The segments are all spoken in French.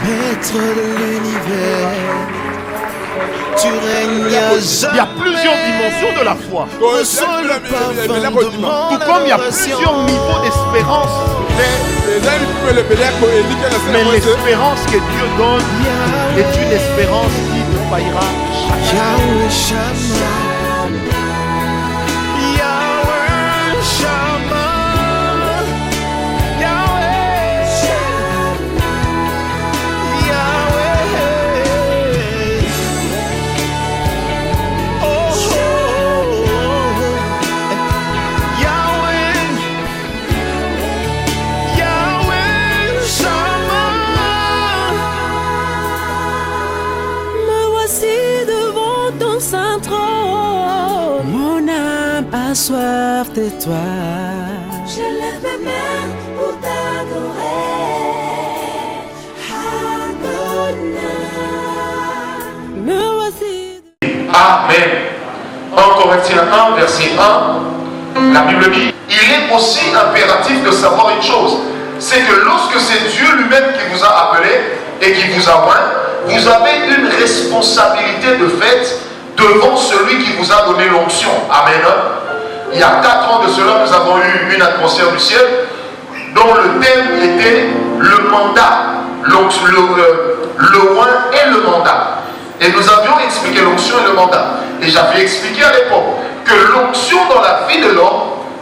Maître de l'univers, tu règnes à jamais. Il y a plusieurs dimensions de la foi. Reçois le parfum de mon Tout comme il y a adoration. plusieurs niveaux d'espérance. Mais l'espérance que Dieu donne est une espérance qui ne faillira jamais. Yahweh Shammah, Yahweh Shammah, Yahweh Shammah, Yahweh. Oh, oh, oh. Yahweh, Yahweh Shammah. Me voici devant ton saint trône. Mon âme a soif de toi. Je lève mes mains pour t'adorer. Adonai. Me voici. Amen. En Corinthiens 1, verset 1, la Bible dit, il est aussi impératif de savoir une chose, c'est que lorsque c'est Dieu lui-même qui vous a appelé et qui vous a oint, vous avez une responsabilité de fait devant celui qui vous a donné l'onction. Amen. Il y a 4 ans de cela, nous avons eu une atmosphère du ciel dont le thème était le mandat, le oint et le mandat. Et nous avions expliqué l'onction et le mandat. Et j'avais expliqué à l'époque que l'onction dans la vie de l'homme,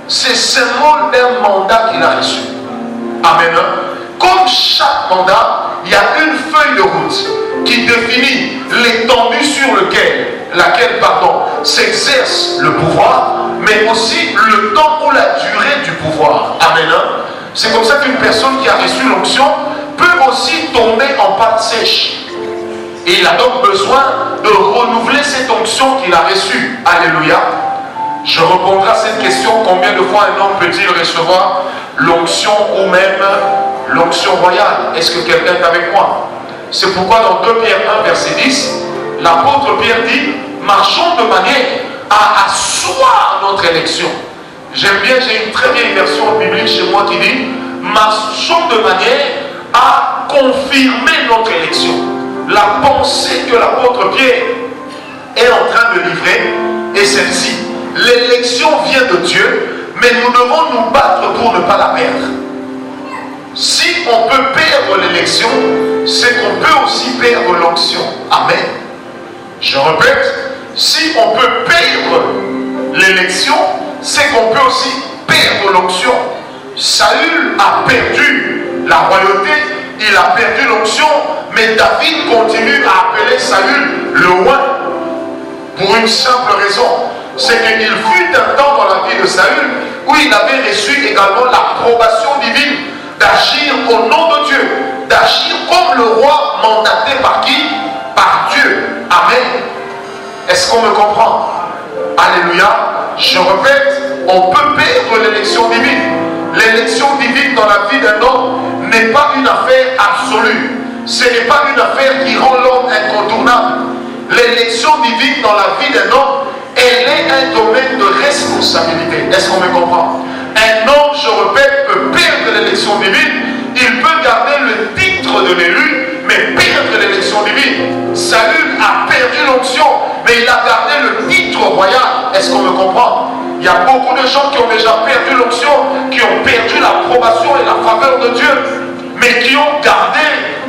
c'est symbole d'un mandat qu'il a reçu. Amen. Comme chaque mandat, il y a une feuille de route qui définit l'étendue sur laquelle s'exerce le pouvoir, mais aussi le temps ou la durée du pouvoir. Amen. C'est comme ça qu'une personne qui a reçu l'onction peut aussi tomber en pâte sèche. Et il a donc besoin de renouveler cette onction qu'il a reçue. Alléluia. Je répondrai à cette question, combien de fois un homme peut-il recevoir l'onction ou même l'onction royale? Est-ce que quelqu'un est avec moi? C'est pourquoi dans 2 Pierre 1, verset 10, l'apôtre Pierre dit, marchons de manière à asseoir notre élection. J'aime bien, j'ai une très vieille version biblique chez moi qui dit, marchons de manière à confirmer notre élection. La pensée que l'apôtre Pierre est en train de livrer est celle-ci. L'élection vient de Dieu, mais nous devons nous battre pour ne pas la perdre. Si on peut perdre l'élection, c'est qu'on peut aussi perdre l'onction. Amen. Je répète, si on peut perdre l'élection, c'est qu'on peut aussi perdre l'onction. Saül a perdu la royauté, il a perdu l'onction, mais David continue à appeler Saül le roi pour une simple raison, c'est qu'il fut un temps dans la vie de Saül où il avait reçu également l'approbation divine d'agir au nom de Dieu, d'agir comme le roi mandaté par qui? Par Dieu. Amen. Est-ce qu'on me comprend? Alléluia. Je répète, on peut perdre l'élection divine. L'élection divine dans la vie d'un homme n'est pas une affaire absolue. Ce n'est pas une affaire qui rend l'homme incontournable. L'élection divine dans la vie d'un homme, elle est un domaine de responsabilité. Est-ce qu'on me comprend? Un homme, je répète, peut perdre l'élection divine. Il peut garder le titre de l'élu, mais perdre l'élection divine. Saül a perdu l'onction, mais il a gardé le titre royal. Est-ce qu'on me comprend? Il y a beaucoup de gens qui ont déjà perdu l'onction, qui ont perdu l'approbation et la faveur de Dieu, mais qui ont gardé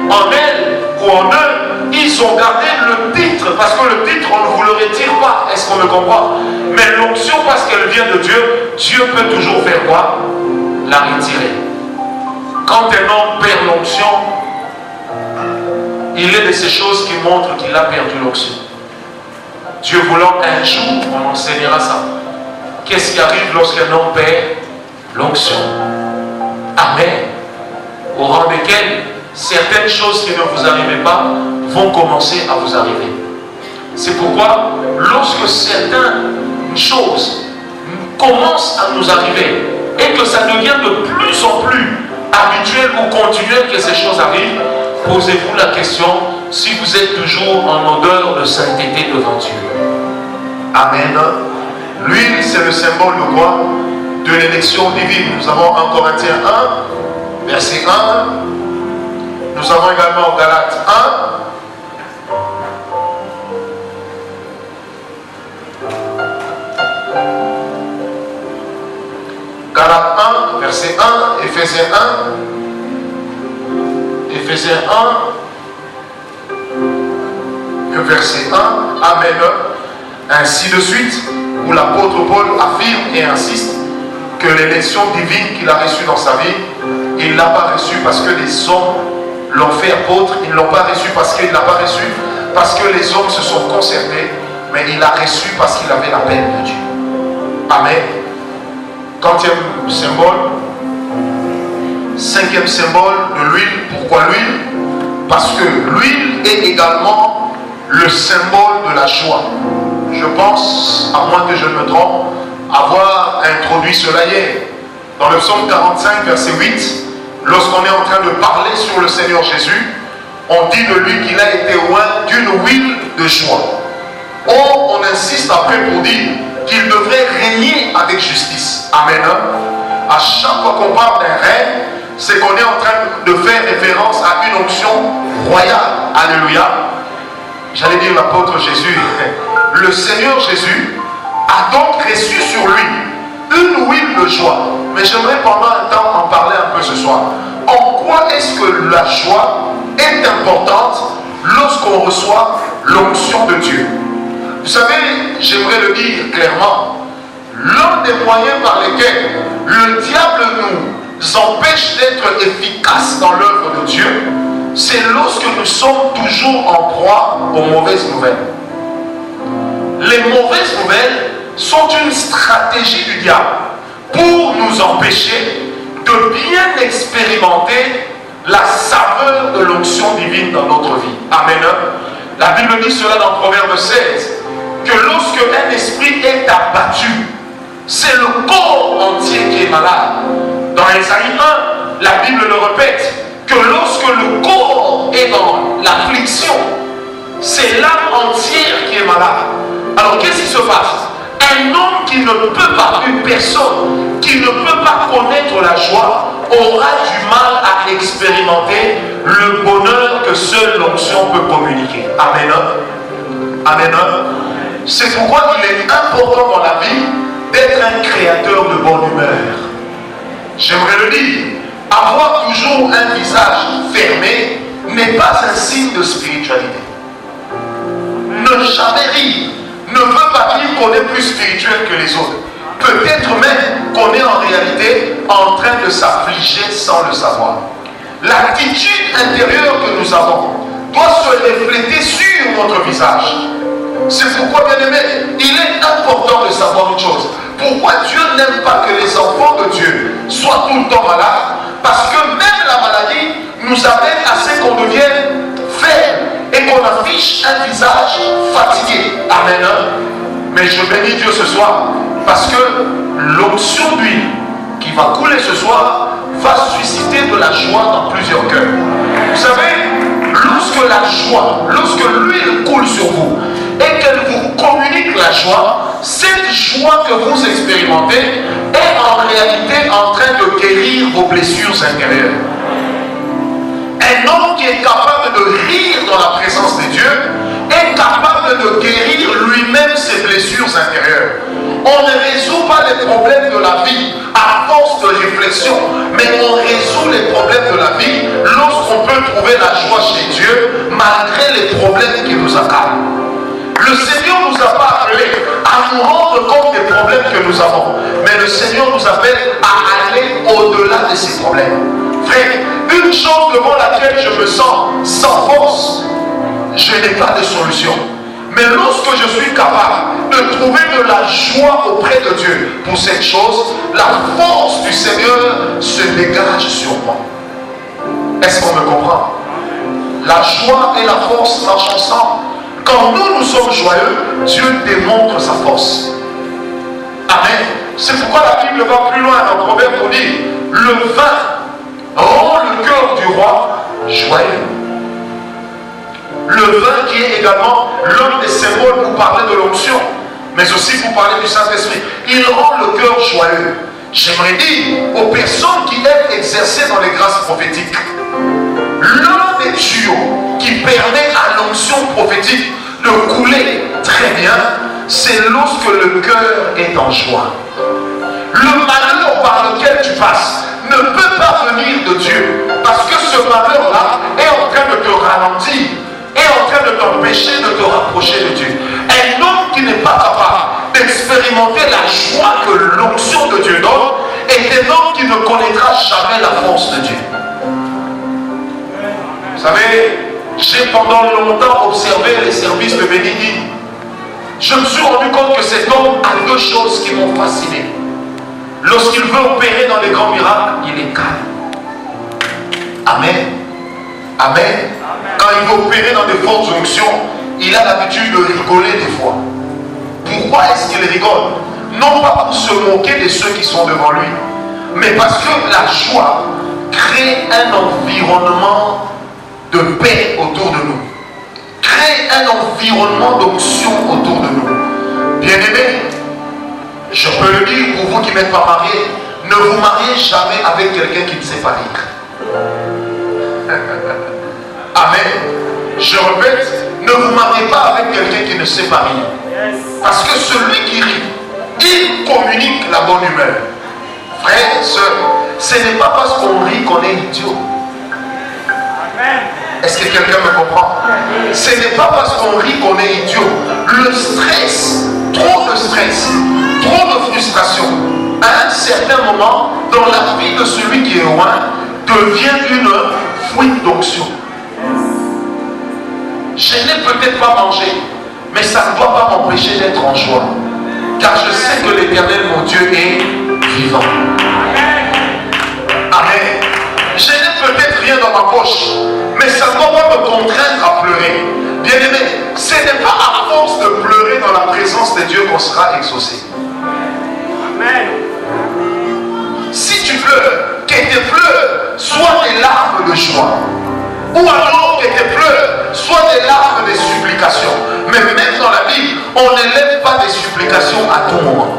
en elle ou en eux, ils ont gardé le titre, parce que le titre, on ne vous le retire pas. Est-ce qu'on me comprend? Mais l'onction, parce qu'elle vient de Dieu, Dieu peut toujours faire quoi? La retirer. Quand un homme perd l'onction, il est de ces choses qui montrent qu'il a perdu l'onction. Dieu voulant, un jour, on enseignera ça. Qu'est-ce qui arrive lorsqu'un homme perd l'onction? Amen. Au rang desquels certaines choses qui ne vous arrivent pas vont commencer à vous arriver. C'est pourquoi lorsque certaines choses commencent à nous arriver et que ça devient de plus en plus habituel ou continuel que ces choses arrivent, posez-vous la question si vous êtes toujours en odeur de sainteté devant Dieu. Amen. L'huile, c'est le symbole de quoi? De l'élection divine. Nous avons en Corinthiens 1, verset 1, Nous avons également Galates 1. Galates 1, verset 1, Éphésiens 1. Éphésiens 1, verset 1, Amen. Ainsi de suite, où l'apôtre Paul affirme et insiste que l'élection divine qu'il a reçue dans sa vie, il ne l'a pas reçue parce que les hommes l'ont fait apôtre, ils ne l'ont pas reçu parce qu'il ne l'a pas reçu, parce que les hommes se sont concertés, mais il l'a reçu parce qu'il avait la peine de Dieu. Amen. Quatrième symbole, cinquième symbole de l'huile. Pourquoi l'huile? Parce que l'huile est également le symbole de la joie. Je pense, à moins que je ne me trompe, avoir introduit cela hier. Dans le psaume 45, verset 8, lorsqu'on est en train de parler sur le Seigneur Jésus, on dit de lui qu'il a été oint d'une huile de joie. Or, on insiste après pour dire qu'il devrait régner avec justice. Amen. À chaque fois qu'on parle d'un règne, c'est qu'on est en train de faire référence à une onction royale. Alléluia. J'allais dire l'apôtre Jésus. Le Seigneur Jésus a donc reçu sur lui une huile de joie. Mais j'aimerais pendant un temps en parler un peu ce soir. En quoi est-ce que la joie est importante lorsqu'on reçoit l'onction de Dieu? Vous savez, j'aimerais le dire clairement, l'un des moyens par lesquels le diable nous empêche d'être efficaces dans l'œuvre de Dieu, c'est lorsque nous sommes toujours en proie aux mauvaises nouvelles. Les mauvaises nouvelles sont une stratégie du diable pour nous empêcher de bien expérimenter la saveur de l'onction divine dans notre vie. Amen. La Bible dit cela dans Proverbe 16, que lorsque un esprit est abattu, c'est le corps entier qui est malade. Dans Ésaïe 1, la Bible le répète, que lorsque le corps est dans l'affliction, c'est l'âme entière qui est malade. Alors qu'est-ce qui se passe? Un homme qui ne peut pas, une personne qui ne peut pas connaître la joie, aura du mal à expérimenter le bonheur que seule l'onction peut communiquer. Amen. Amen. C'est pourquoi il est important dans la vie d'être un créateur de bonne humeur. J'aimerais le dire, avoir toujours un visage fermé n'est pas un signe de spiritualité. Ne jamais rire ne veut pas dire qu'on est plus spirituel que les autres. Peut-être même qu'on est en réalité en train de s'affliger sans le savoir. L'attitude intérieure que nous avons doit se refléter sur notre visage. C'est pourquoi, bien aimé, il est important de savoir une chose. Pourquoi Dieu n'aime pas que les enfants de Dieu soient tout le temps malades? Parce que même la maladie nous amène à ce qu'on devienne faible et qu'on affiche un visage fatigué. Amen. Mais je bénis Dieu ce soir parce que l'onction d'huile qui va couler ce soir va susciter de la joie dans plusieurs cœurs. Vous savez, lorsque la joie, lorsque l'huile coule sur vous et qu'elle vous communique la joie, cette joie que vous expérimentez est en réalité en train de guérir vos blessures intérieures. Un homme qui est capable de rire dans la présence de Dieu est capable de guérir lui-même ses blessures intérieures. On ne résout pas les problèmes de la vie à force de réflexion, mais on résout les problèmes de la vie lorsqu'on peut trouver la joie chez Dieu malgré les problèmes qui nous accablent. Le Seigneur ne nous a pas appelés à nous rendre compte des problèmes que nous avons, mais le Seigneur nous appelle à aller au-delà de ces problèmes. Frère, une chose devant laquelle je me sens sans force, je n'ai pas de solution. Mais lorsque je suis capable de trouver de la joie auprès de Dieu pour cette chose, la force du Seigneur se dégage sur moi. Est-ce qu'on me comprend? La joie et la force marchent ensemble. Quand nous sommes joyeux, Dieu démontre sa force. Amen. C'est pourquoi la Bible va plus loin dans Proverbe pour dire, le vin rend le cœur du roi joyeux. Le vin qui est également l'un des symboles pour parler de l'onction, mais aussi pour parler du Saint-Esprit. Il rend le cœur joyeux. J'aimerais dire aux personnes qui aiment exercer dans les grâces prophétiques, l'un tuyau qui permet à l'onction prophétique de couler très bien, c'est lorsque le cœur est en joie. Le malheur par lequel tu passes ne peut pas venir de Dieu, parce que ce malheur-là est en train de te ralentir, est en train de t'empêcher de te rapprocher de Dieu. Un homme qui n'est pas capable d'expérimenter la joie que l'onction de Dieu donne est un homme qui ne connaîtra jamais la force de Dieu. Vous savez, j'ai pendant longtemps observé les services de Bénigni. Je me suis rendu compte que cet homme a deux choses qui m'ont fasciné. Lorsqu'il veut opérer dans les grands miracles, il est calme. Amen. Amen. Quand il veut opérer dans des fortes onctions, il a l'habitude de rigoler des fois. Pourquoi est-ce qu'il rigole? Non pas pour se moquer de ceux qui sont devant lui, mais parce que la joie crée un environnement de paix autour de nous. Crée un environnement d'onction autour de nous. Bien-aimés, je peux le dire pour vous qui n'êtes pas mariés, ne vous mariez jamais avec quelqu'un qui ne sait pas rire. Amen. Je répète, ne vous mariez pas avec quelqu'un qui ne sait pas rire. Parce que celui qui rit, il communique la bonne humeur. Frères et sœurs, ce n'est pas parce qu'on rit qu'on est idiot. Est-ce que quelqu'un me comprend? Ce n'est pas parce qu'on rit qu'on est idiot. Le stress, trop de stress, trop de frustration, à un certain moment, dans la vie de celui qui est loin, devient une fuite d'onction. Je n'ai peut-être pas mangé, mais ça ne doit pas m'empêcher d'être en joie. Car je sais que l'Éternel, mon Dieu, est vivant. Amen. Je n'ai peut-être rien dans ma poche, mais ça ne doit pas me contraindre à pleurer. Bien-aimé, ce n'est pas à force de pleurer dans la présence de Dieu qu'on sera exaucé. Amen. Si tu pleures, que tes pleurs soient des larmes de joie. Ou alors que tes pleurs soient des larmes de supplication. Mais même dans la Bible, on n'élève pas des supplications à tout moment.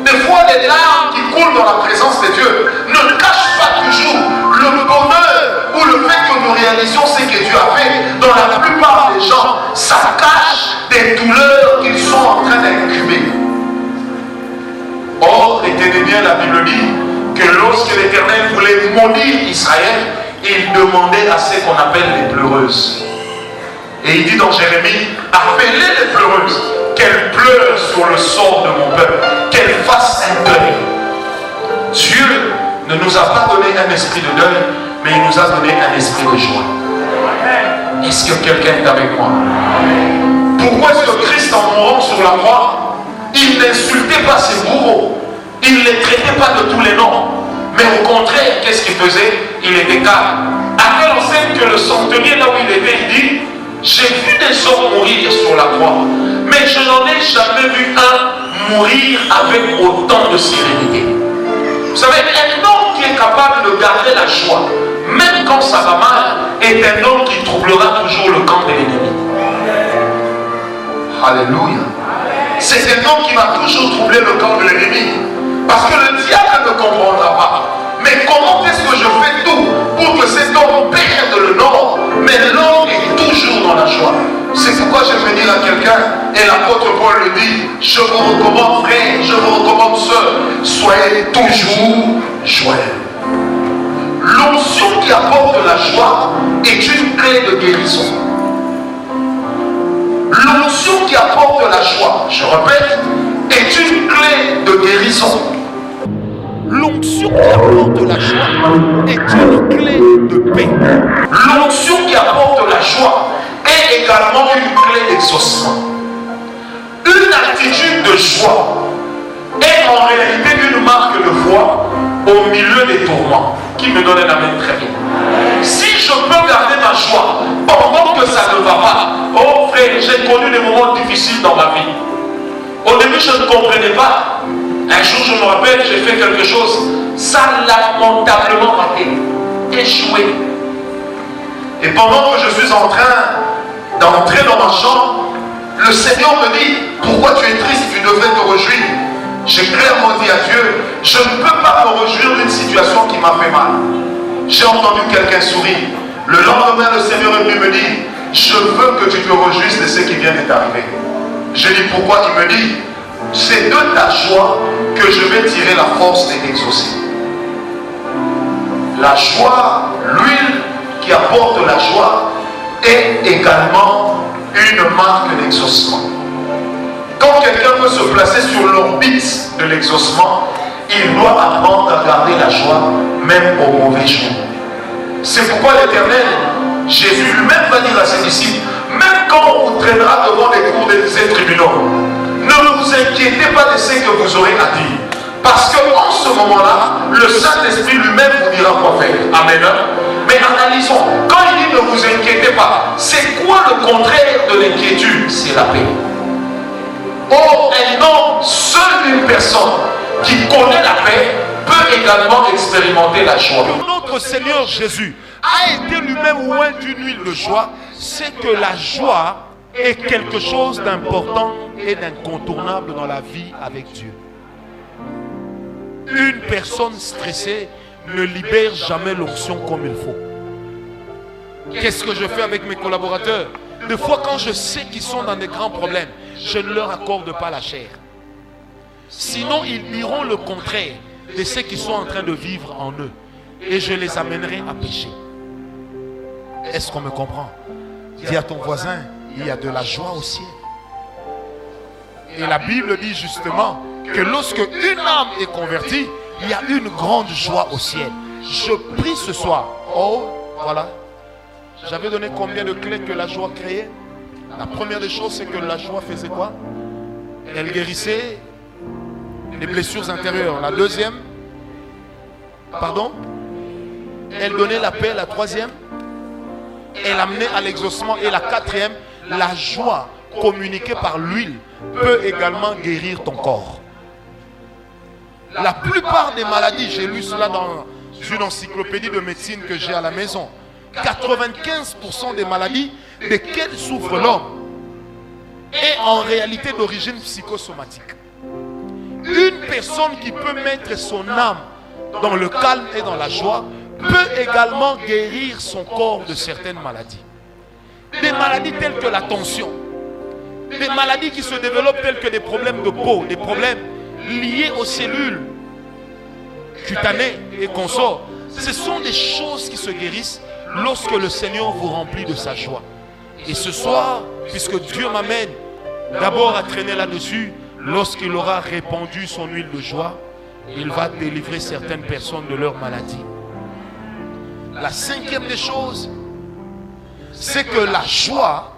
Des fois, les larmes qui coulent dans la présence de Dieu ne cachent pas toujours le bonheur ou le fait que nous réalisions ce que Dieu a fait. Dans la plupart des gens, ça cache des douleurs qu'ils sont en train d'incuber. Or, retenez bien, la Bible dit que lorsque l'Éternel voulait maudire Israël, il demandait à ce qu'on appelle les pleureuses. Et il dit dans Jérémie, appelez les pleureuses, qu'elles pleurent sur le sort de mon peuple, qu'elles fassent un deuil. Dieu ne nous a pas donné un esprit de deuil, mais il nous a donné un esprit de joie. Est-ce que quelqu'un est avec moi? Pourquoi est-ce que Christ, en mourant sur la croix, il n'insultait pas ses bourreaux, il ne les traitait pas de tous les noms, mais au contraire, qu'est-ce qu'il faisait? Il était calme. À telle enseigne que le centenier, là où il était, il dit, j'ai vu des hommes mourir sur la croix, mais je n'en ai jamais vu un mourir avec autant de sérénité. Vous savez, un homme qui est capable de garder la joie, même quand ça va mal, est un homme qui troublera toujours le camp de l'ennemi. Alléluia. C'est un homme qui va toujours troubler le camp de l'ennemi. Parce que le diable ne comprendra pas. Mais comment est-ce que je fais tout pour que cet homme perde le nord, mais l'homme est toujours dans la joie? C'est pourquoi je vais dire à quelqu'un, et l'apôtre Paul le dit, je vous recommande frère, je vous recommande sœur, soyez toujours joyeux. L'onction qui apporte la joie est une clé de guérison. L'onction qui apporte la joie, je répète, est une clé de guérison. L'onction qui apporte la joie est une clé de paix. L'onction qui apporte la joie est également une clé d'exaucement. Une attitude de joie est en réalité une marque de foi au milieu des tourments. Qui me donne un amen très bien. Si je peux garder ma joie pendant que ça ne va pas, oh frère, j'ai connu des moments difficiles dans ma vie. Au début, je ne comprenais pas. Un jour, je me rappelle, j'ai fait quelque chose, ça l'a lamentablement raté, échoué. Et pendant que je suis en train d'entrer dans ma chambre, le Seigneur me dit, pourquoi tu es triste, tu devrais te réjouir. J'ai clairement dit à Dieu, je ne peux pas me réjouir d'une situation qui m'a fait mal. J'ai entendu quelqu'un sourire. Le lendemain, le Seigneur est venu me dire, je veux que tu te réjouisses de ce qui vient de t'arriver. Je dis pourquoi? Il me dit, c'est de ta joie que je vais tirer la force de t'exaucer. La joie, l'huile qui apporte la joie est également une marque d'exaucement. Quand quelqu'un veut se placer sur l'orbite de l'exaucement, il doit apprendre à garder la joie même au mauvais jour. C'est pourquoi l'Éternel, Jésus lui-même va dire à ses disciples, même quand on vous traînera devant les cours des tribunaux, ne vous inquiétez pas de ce que vous aurez à dire. Parce qu'en ce moment-là, le Saint-Esprit lui-même vous dira quoi faire. Amen. Mais analysons. Quand il dit ne vous inquiétez pas, c'est quoi le contraire de l'inquiétude? C'est la paix. Or, un homme, seule une personne qui connaît la paix peut également expérimenter la joie. Notre Seigneur Jésus a été lui-même oint d'une huile de joie. C'est que la joie est quelque chose d'important et d'incontournable dans la vie avec Dieu. Une personne stressée ne libère jamais l'onction comme il faut. Qu'est-ce que je fais avec mes collaborateurs? Des fois, quand je sais qu'ils sont dans des grands problèmes, je ne leur accorde pas la chair. Sinon, ils diront le contraire de ce qu'ils sont en train de vivre en eux. Et je les amènerai à pécher. Est-ce qu'on me comprend? Dis à ton voisin, il y a de la joie au ciel. Et la Bible dit justement que lorsque une âme est convertie, il y a une grande joie au ciel. Je prie ce soir. Oh, voilà. J'avais donné combien de clés que la joie créait? La première des choses, c'est que la joie faisait quoi? Elle guérissait les blessures intérieures. La deuxième, pardon, elle donnait la paix. La troisième, elle amenait à l'exaucement. Et la quatrième, la joie communiquée par l'huile peut également guérir ton corps. La plupart des maladies, j'ai lu cela dans une encyclopédie de médecine que j'ai à la maison, 95% des maladies desquelles souffre l'homme est en réalité d'origine psychosomatique. Une personne qui peut mettre son âme dans le calme et dans la joie peut également guérir son corps de certaines maladies. Des maladies telles que la tension, des maladies qui se développent telles que des problèmes de peau, des problèmes liés aux cellules cutanées et consorts. Ce sont des choses qui se guérissent lorsque le Seigneur vous remplit de sa joie. Et ce soir, puisque Dieu m'amène d'abord à traîner là-dessus, lorsqu'il aura répandu son huile de joie, il va délivrer certaines personnes de leur maladie. La cinquième des choses, c'est que la joie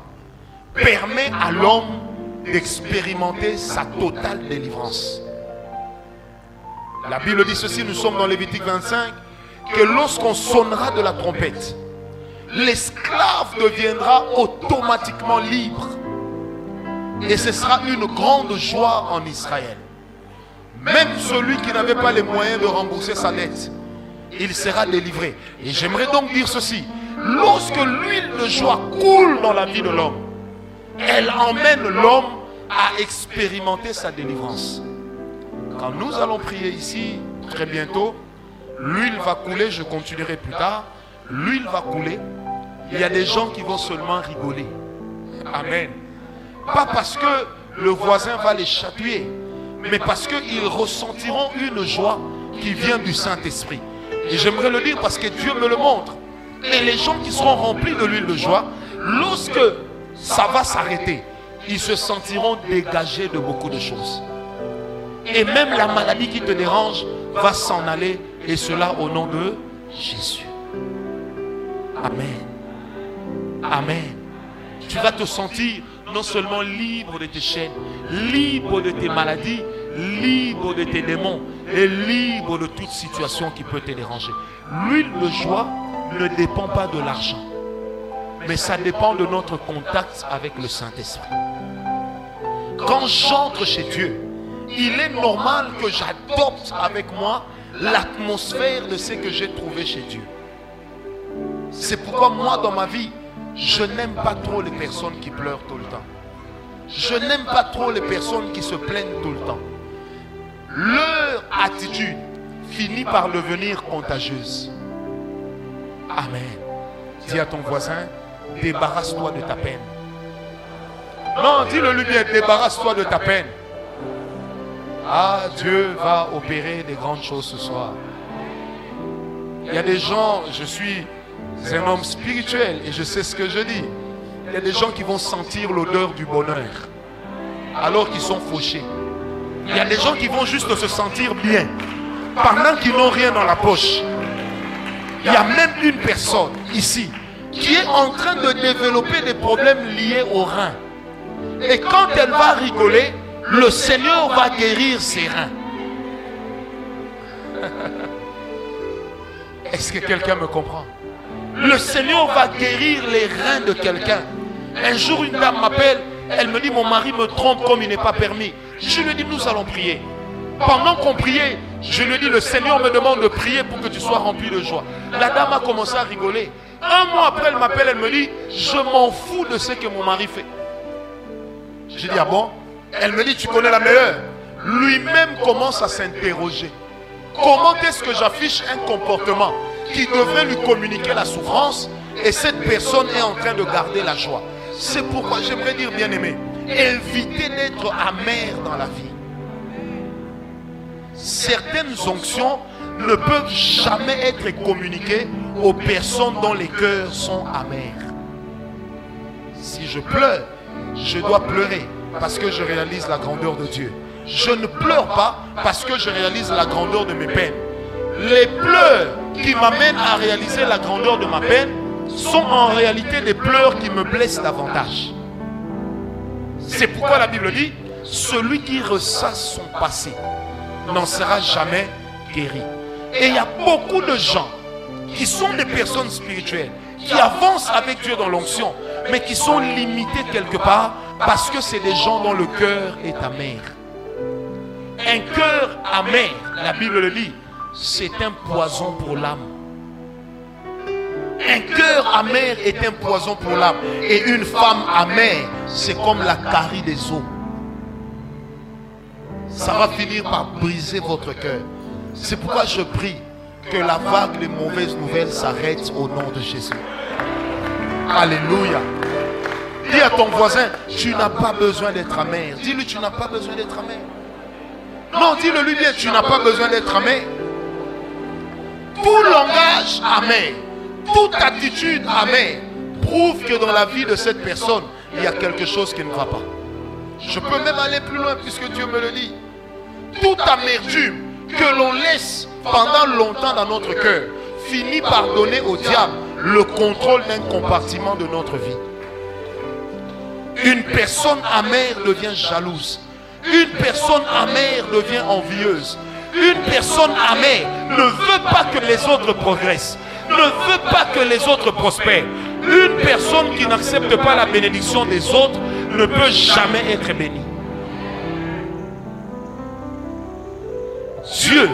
permet à l'homme d'expérimenter sa totale délivrance. La Bible dit ceci, nous sommes dans Lévitique 25, que lorsqu'on sonnera de la trompette, l'esclave deviendra automatiquement libre. Et ce sera une grande joie en Israël. Même celui qui n'avait pas les moyens de rembourser sa dette, il sera délivré. Et j'aimerais donc dire ceci, lorsque l'huile de joie coule dans la vie de l'homme, elle emmène l'homme à expérimenter sa délivrance. Quand nous allons prier ici, très bientôt, l'huile va couler, je continuerai plus tard. L'huile va couler. Il y a des gens qui vont seulement rigoler. Amen. Pas parce que le voisin va les chatouiller, mais parce qu'ils ressentiront une joie qui vient du Saint-Esprit. Et j'aimerais le dire parce que Dieu me le montre. Et les gens qui seront remplis de l'huile de joie, lorsque ça va s'arrêter, ils se sentiront dégagés de beaucoup de choses. Et même la maladie qui te dérange va s'en aller. Et cela au nom de Jésus. Amen. Amen. Tu vas te sentir non seulement libre de tes chaînes, libre de tes maladies, libre de tes démons et libre de toute situation qui peut te déranger. L'huile de joie ne dépend pas de l'argent, mais ça dépend de notre contact avec le Saint-Esprit. Quand j'entre chez Dieu, il est normal que j'adopte avec moi l'atmosphère de ce que j'ai trouvé chez Dieu. C'est pourquoi moi dans ma vie, je n'aime pas trop les personnes qui pleurent tout le temps. Je n'aime pas trop les personnes qui se plaignent tout le temps. Leur attitude finit par devenir contagieuse. Amen. Dis à ton voisin, débarrasse-toi de ta peine. Non, dis-le-lui bien, débarrasse-toi de ta peine. Ah, Dieu va opérer des grandes choses ce soir. Il y a des gens, je suis un homme spirituel et je sais ce que je dis. Il y a des gens qui vont sentir l'odeur du bonheur alors qu'ils sont fauchés. Il y a des gens qui vont juste se sentir bien pendant qu'ils n'ont rien dans la poche. Il y a même une personne ici qui est en train de développer des problèmes liés aux reins. Et quand elle va rigoler, le Seigneur va guérir ses reins. Est-ce que quelqu'un me comprend? Le Seigneur va guérir les reins de quelqu'un. Un jour, une dame m'appelle, elle me dit, mon mari me trompe comme il n'est pas permis. Je lui dis, nous allons prier. Pendant qu'on priait, je lui dis, le Seigneur me demande de prier pour que tu sois rempli de joie. La dame a commencé à rigoler. Un mois après, elle m'appelle, elle me dit, je m'en fous de ce que mon mari fait. J'ai dit, ah bon? Elle me dit, tu connais la meilleure. Lui-même commence à s'interroger. Comment est-ce que j'affiche un comportement qui devrait lui communiquer la souffrance et cette personne est en train de garder la joie? C'est pourquoi j'aimerais dire, bien-aimé, évitez d'être amer dans la vie. Certaines onctions ne peuvent jamais être communiquées aux personnes dont les cœurs sont amers. Si je pleure, je dois pleurer parce que je réalise la grandeur de Dieu. Je ne pleure pas parce que je réalise la grandeur de mes peines. Les pleurs qui m'amènent à réaliser la grandeur de ma peine sont en réalité des pleurs qui me blessent davantage. C'est pourquoi la Bible dit, celui qui ressasse son passé n'en sera jamais guéri. Et il y a beaucoup de gens qui sont des personnes spirituelles, qui avancent avec Dieu dans l'onction, mais qui sont limités quelque part parce que c'est des gens dont le cœur est amer. Un cœur amer, la Bible le dit, c'est un poison pour l'âme. Un cœur amer est un poison pour l'âme. Et une femme amère, c'est comme la carie des eaux. Ça va finir par briser votre cœur. C'est pourquoi je prie que la vague des mauvaises nouvelles s'arrête au nom de Jésus. Alléluia. Dis à ton voisin, tu n'as pas besoin d'être amer. Dis-lui, tu n'as pas besoin d'être amer. Non, dis-le lui bien, tu n'as pas besoin d'être amer. Tout langage amer, toute attitude amère prouve que dans la vie de cette personne, il y a quelque chose qui ne va pas. Je peux même aller plus loin puisque Dieu me le dit. Toute amertume que l'on laisse pendant longtemps dans notre cœur finit par donner au diable le contrôle d'un compartiment de notre vie. Une personne amère devient jalouse. Une personne amère devient envieuse. Une personne amère ne veut pas que les autres progressent, ne veut pas que les autres prospèrent. Une personne qui n'accepte pas la bénédiction des autres ne peut jamais être bénie. Dieu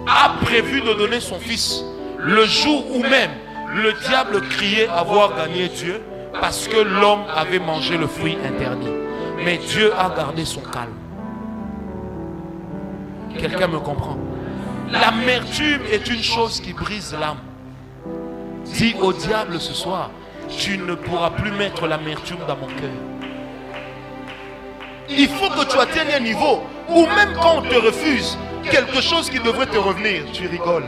a prévu de donner son fils le jour où même le diable criait avoir gagné Dieu parce que l'homme avait mangé le fruit interdit. Mais Dieu a gardé son calme. Quelqu'un me comprend? L'amertume est une chose qui brise l'âme. Dis au diable ce soir, tu ne pourras plus mettre l'amertume dans mon cœur. Il faut que tu atteignes un niveau où même quand on te refuse quelque chose qui devrait te revenir, tu rigoles.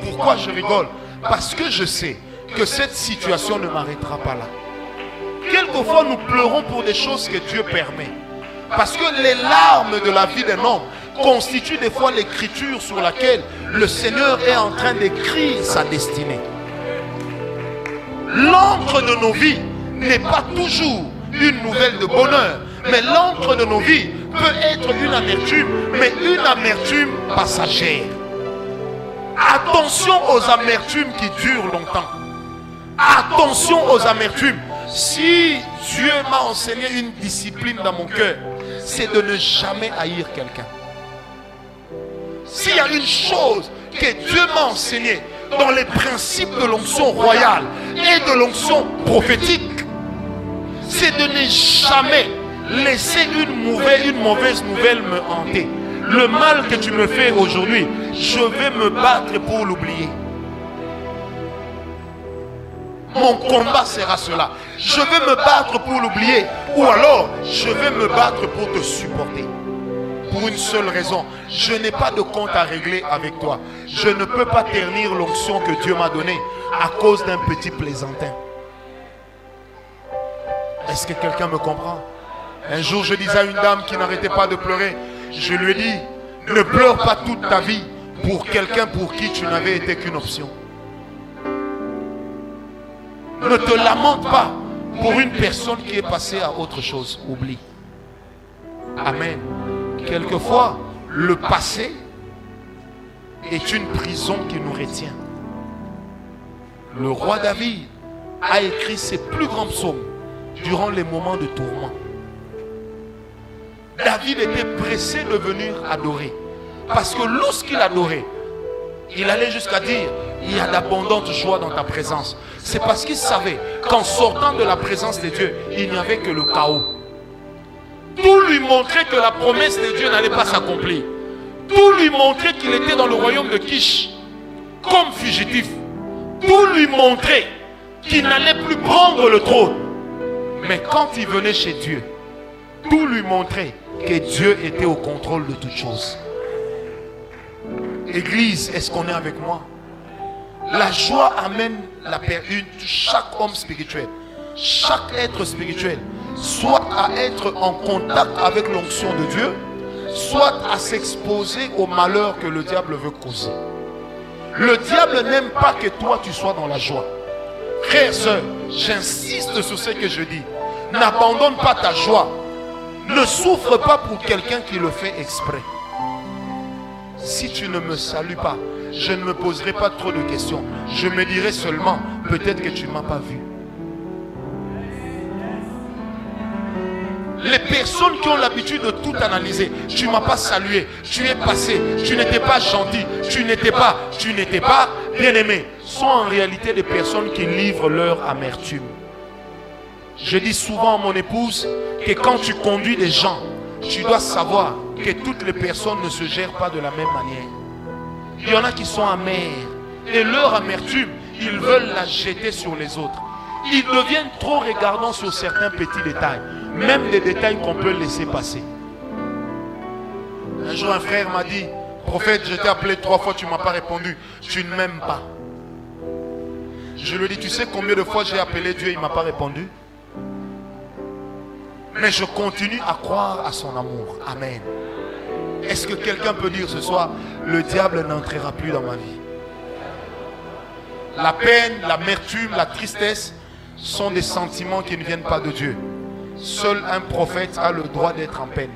Pourquoi je rigole? Parce que je sais que cette situation ne m'arrêtera pas là. Quelquefois nous pleurons pour des choses que Dieu permet. Parce que les larmes de la vie d'un homme constituent des fois l'écriture sur laquelle le Seigneur est en train d'écrire sa destinée. L'encre de nos vies n'est pas toujours une nouvelle de bonheur, mais l'encre de nos vies peut être une amertume, mais une amertume passagère. Attention aux amertumes qui durent longtemps. Attention aux amertumes. Si Dieu m'a enseigné une discipline dans mon cœur, c'est de ne jamais haïr quelqu'un. S'il y a une chose que Dieu m'a enseignée dans les principes de l'onction royale et de l'onction prophétique, c'est de ne jamais laisser une mauvaise nouvelle me hanter. Le mal que tu me fais aujourd'hui, je vais me battre pour l'oublier. mon combat sera cela. Je vais me battre pour l'oublier. Ou alors, je vais me battre pour te supporter. Pour une seule raison, je n'ai pas de compte à régler avec toi. Je ne peux pas ternir l'onction que Dieu m'a donnée à cause d'un petit plaisantin. Est-ce que quelqu'un me comprend? Un jour, je disais à une dame qui n'arrêtait pas de pleurer, je lui ai dit, ne pleure pas toute ta vie pour quelqu'un pour qui tu n'avais été qu'une option. Ne te lamente pas pour une personne qui est passée à autre chose. Oublie. Amen. Quelquefois, le passé est une prison qui nous retient. Le roi David a écrit ses plus grands psaumes durant les moments de tourment. David était pressé de venir adorer. Parce que lorsqu'il adorait, il allait jusqu'à dire, il y a d'abondantes joies dans ta présence. C'est parce qu'il savait qu'en sortant de la présence de Dieu, il n'y avait que le chaos. Tout lui montrait que la promesse de Dieu n'allait pas s'accomplir. Tout lui montrait qu'il était dans le royaume de Kish comme fugitif. Tout lui montrait qu'il n'allait plus prendre le trône. Mais quand il venait chez Dieu, tout lui montrait que Dieu était au contrôle de toutes choses. Église, est-ce qu'on est avec moi? La joie amène chaque homme spirituel, chaque être spirituel, soit à être en contact avec l'onction de Dieu, soit à s'exposer au malheur que le diable veut causer. Le diable n'aime pas que toi tu sois dans la joie. Frères et sœurs, j'insiste sur ce que je dis. N'abandonne pas ta joie. Ne souffre pas pour quelqu'un qui le fait exprès. Si tu ne me salues pas, je ne me poserai pas trop de questions. Je me dirai seulement, peut-être que tu ne m'as pas vu. Les personnes qui ont l'habitude de tout analyser, tu ne m'as pas salué, tu es passé, tu n'étais pas gentil, tu n'étais pas bien-aimé, sont en réalité des personnes qui livrent leur amertume. Je dis souvent à mon épouse que quand tu conduis des gens, tu dois savoir que toutes les personnes ne se gèrent pas de la même manière. Il y en a qui sont amers et leur amertume, ils veulent la jeter sur les autres. Ils deviennent trop regardants sur certains petits détails, même des détails qu'on peut laisser passer. Un jour, un frère m'a dit, prophète, je t'ai appelé 3 fois, tu ne m'as pas répondu. Tu ne m'aimes pas. Je lui ai dit, tu sais combien de fois j'ai appelé Dieu, il ne m'a pas répondu? Mais je continue à croire à son amour. Amen. Est-ce que quelqu'un peut dire ce soir, le diable n'entrera plus dans ma vie? La peine, l'amertume, la tristesse sont des sentiments qui ne viennent pas de Dieu. Seul un prophète a le droit d'être en peine.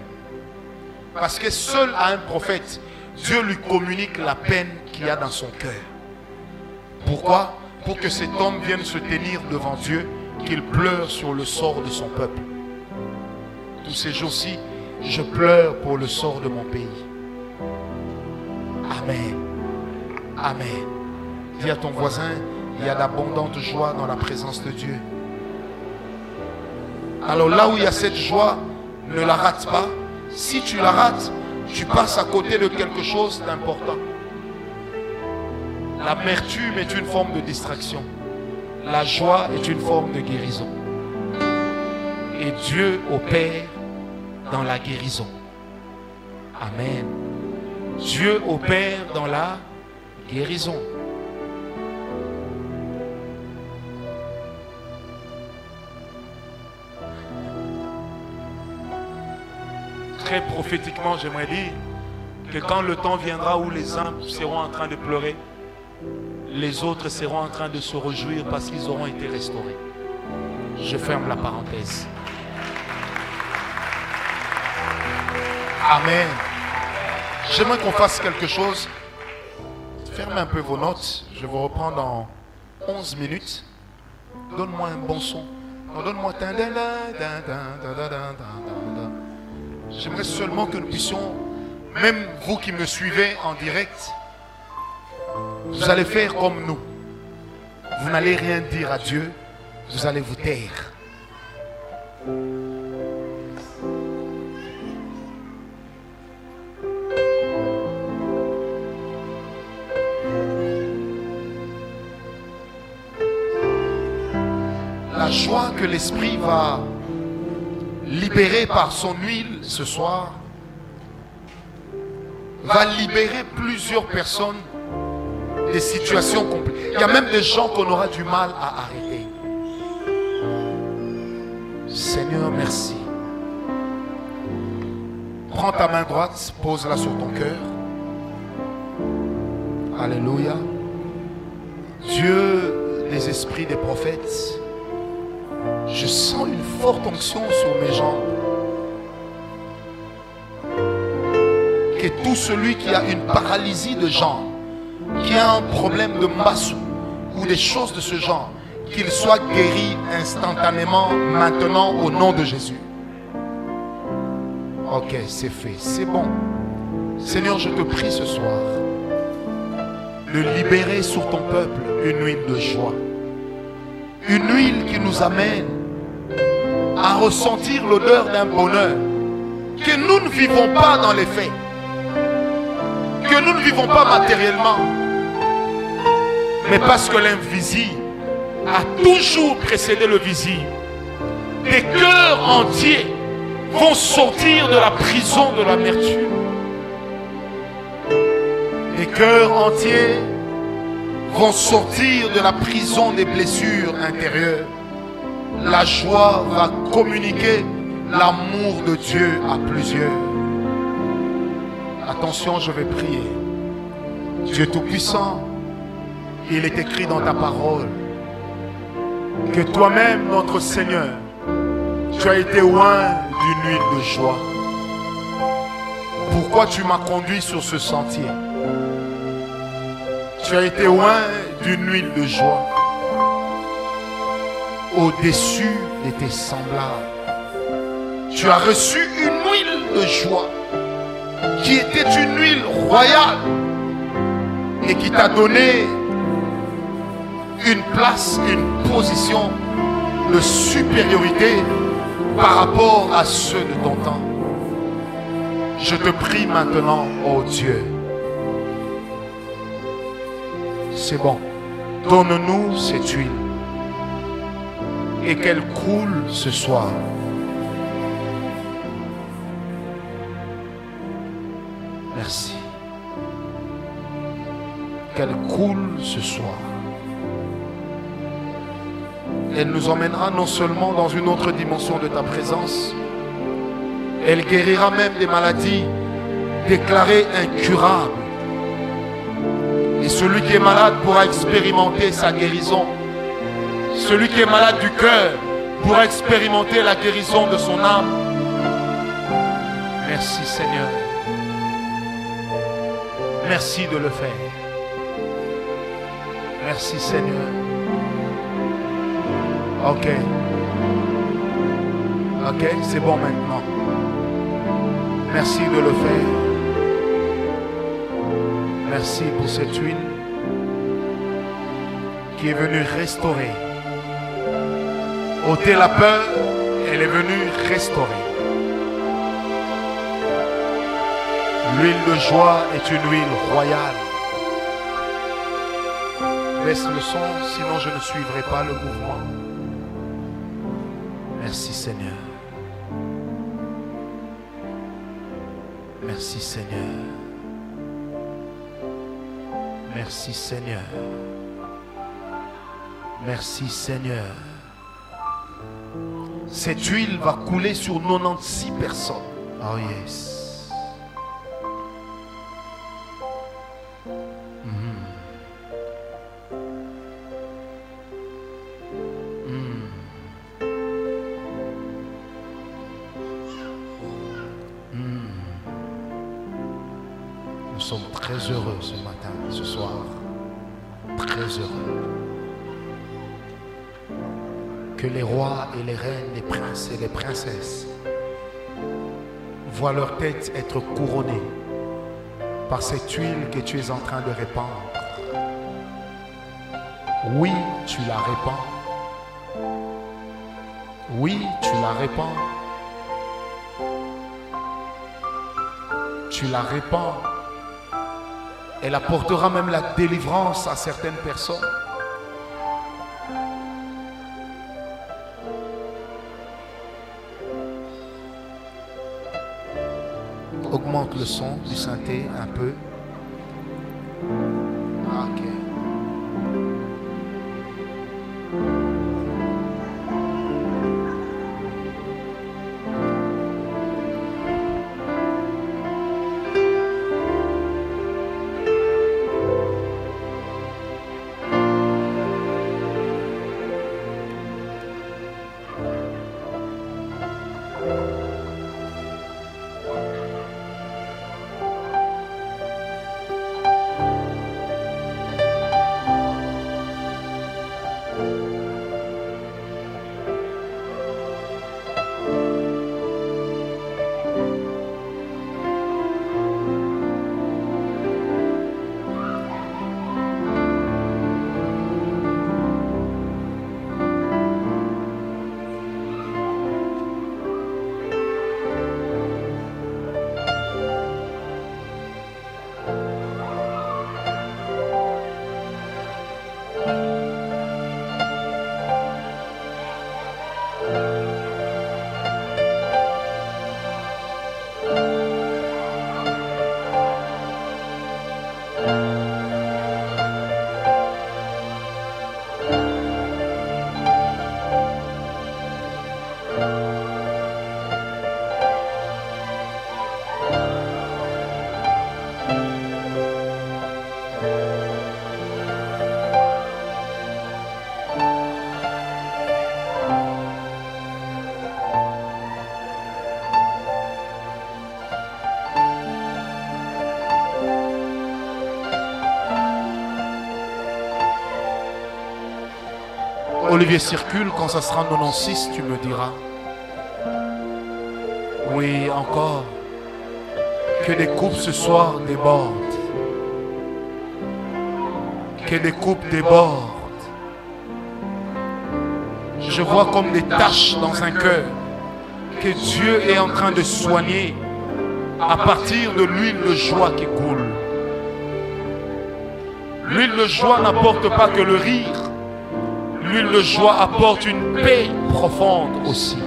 Parce que seul à un prophète, Dieu lui communique la peine qu'il y a dans son cœur. Pourquoi? Pour que cet homme vienne se tenir devant Dieu, qu'il pleure sur le sort de son peuple. Tous ces jours-ci, je pleure pour le sort de mon pays. Amen. Amen. Dis à ton voisin, il y a d'abondantes joies dans la présence de Dieu. Alors là où il y a cette joie, ne la rate pas. Si tu la rates, tu passes à côté de quelque chose d'important. L'amertume est une forme de distraction. La joie est une forme de guérison. Et Dieu opère dans la guérison. Amen. Dieu opère dans la guérison. Très prophétiquement, j'aimerais dire que quand le temps viendra où les uns seront en train de pleurer, les autres seront en train de se réjouir parce qu'ils auront été restaurés. Je ferme la parenthèse. Amen. J'aimerais qu'on fasse quelque chose. Fermez un peu vos notes. Je vous reprends dans 11 minutes. Donne-moi un bon son. Non, donne-moi. J'aimerais seulement que nous puissions, même vous qui me suivez en direct, vous allez faire comme nous. Vous n'allez rien dire à Dieu. Vous allez vous taire. la joie que l'Esprit va libérer par son huile ce soir va libérer plusieurs personnes des situations compliquées. Il y a même des gens qu'on aura du mal à arrêter. Seigneur, merci. Prends ta main droite, pose-la sur ton cœur. Alléluia. Dieu des esprits des prophètes, je sens une forte onction sur mes jambes. Que tout celui qui a une paralysie de jambes, qui a un problème de masse ou des choses de ce genre, qu'il soit guéri instantanément maintenant au nom de Jésus. Ok, c'est fait, c'est bon. Seigneur, je te prie ce soir de libérer sur ton peuple une huile de joie. Une huile qui nous amène à ressentir l'odeur d'un bonheur que nous ne vivons pas dans les faits, que nous ne vivons pas matériellement, mais parce que l'invisible a toujours précédé le visible. Des cœurs entiers vont sortir de la prison de l'amertume. Des cœurs entiers vont sortir de la prison des blessures intérieures. La joie va communiquer l'amour de Dieu à plusieurs. Attention, je vais prier. Dieu Tout-Puissant, il est écrit dans ta parole que toi-même, notre Seigneur, tu as été oint d'une huile de joie. Pourquoi tu m'as conduit sur ce sentier? Tu as été oint d'une huile de joie au-dessus de tes semblables. Tu as reçu une huile de joie qui était une huile royale et qui t'a donné une place, une position de supériorité par rapport à ceux de ton temps. Je te prie maintenant, oh Dieu, c'est bon, donne-nous cette huile et qu'elle coule ce soir. Merci. Qu'elle coule ce soir. Elle nous emmènera non seulement dans une autre dimension de ta présence, elle guérira même des maladies déclarées incurables. Et celui qui est malade pourra expérimenter sa guérison. Celui qui est malade du cœur pourra expérimenter la guérison de son âme. Merci Seigneur. Merci de le faire. Merci Seigneur. Ok. Ok, c'est bon maintenant. Merci de le faire. Merci pour cette huile qui est venue restaurer. Ôter la peur, elle est venue restaurer. L'huile de joie est une huile royale. Laisse le son, sinon je ne suivrai pas le mouvement. Merci Seigneur. Merci Seigneur. Merci Seigneur. Merci Seigneur. Cette huile va couler sur 96 personnes. Oh yes. Nous sommes très heureux ce matin, ce soir. Très heureux. Que les rois et les reines, les princes et les princesses voient leur tête être couronnée par cette huile que tu es en train de répandre. Oui, tu la répands. Oui, tu la répands. Tu la répands. Elle apportera même la délivrance à certaines personnes. Augmente le son du synthé un peu. Ok. Olivier circule, quand ça sera 96, tu me diras. Oui, encore. Que des coupes ce soir débordent. Que des coupes débordent. Je vois comme des taches dans un cœur que Dieu est en train de soigner à partir de l'huile de joie qui coule. L'huile de joie n'apporte pas que le rire. L'huile de joie apporte une paix profonde aussi.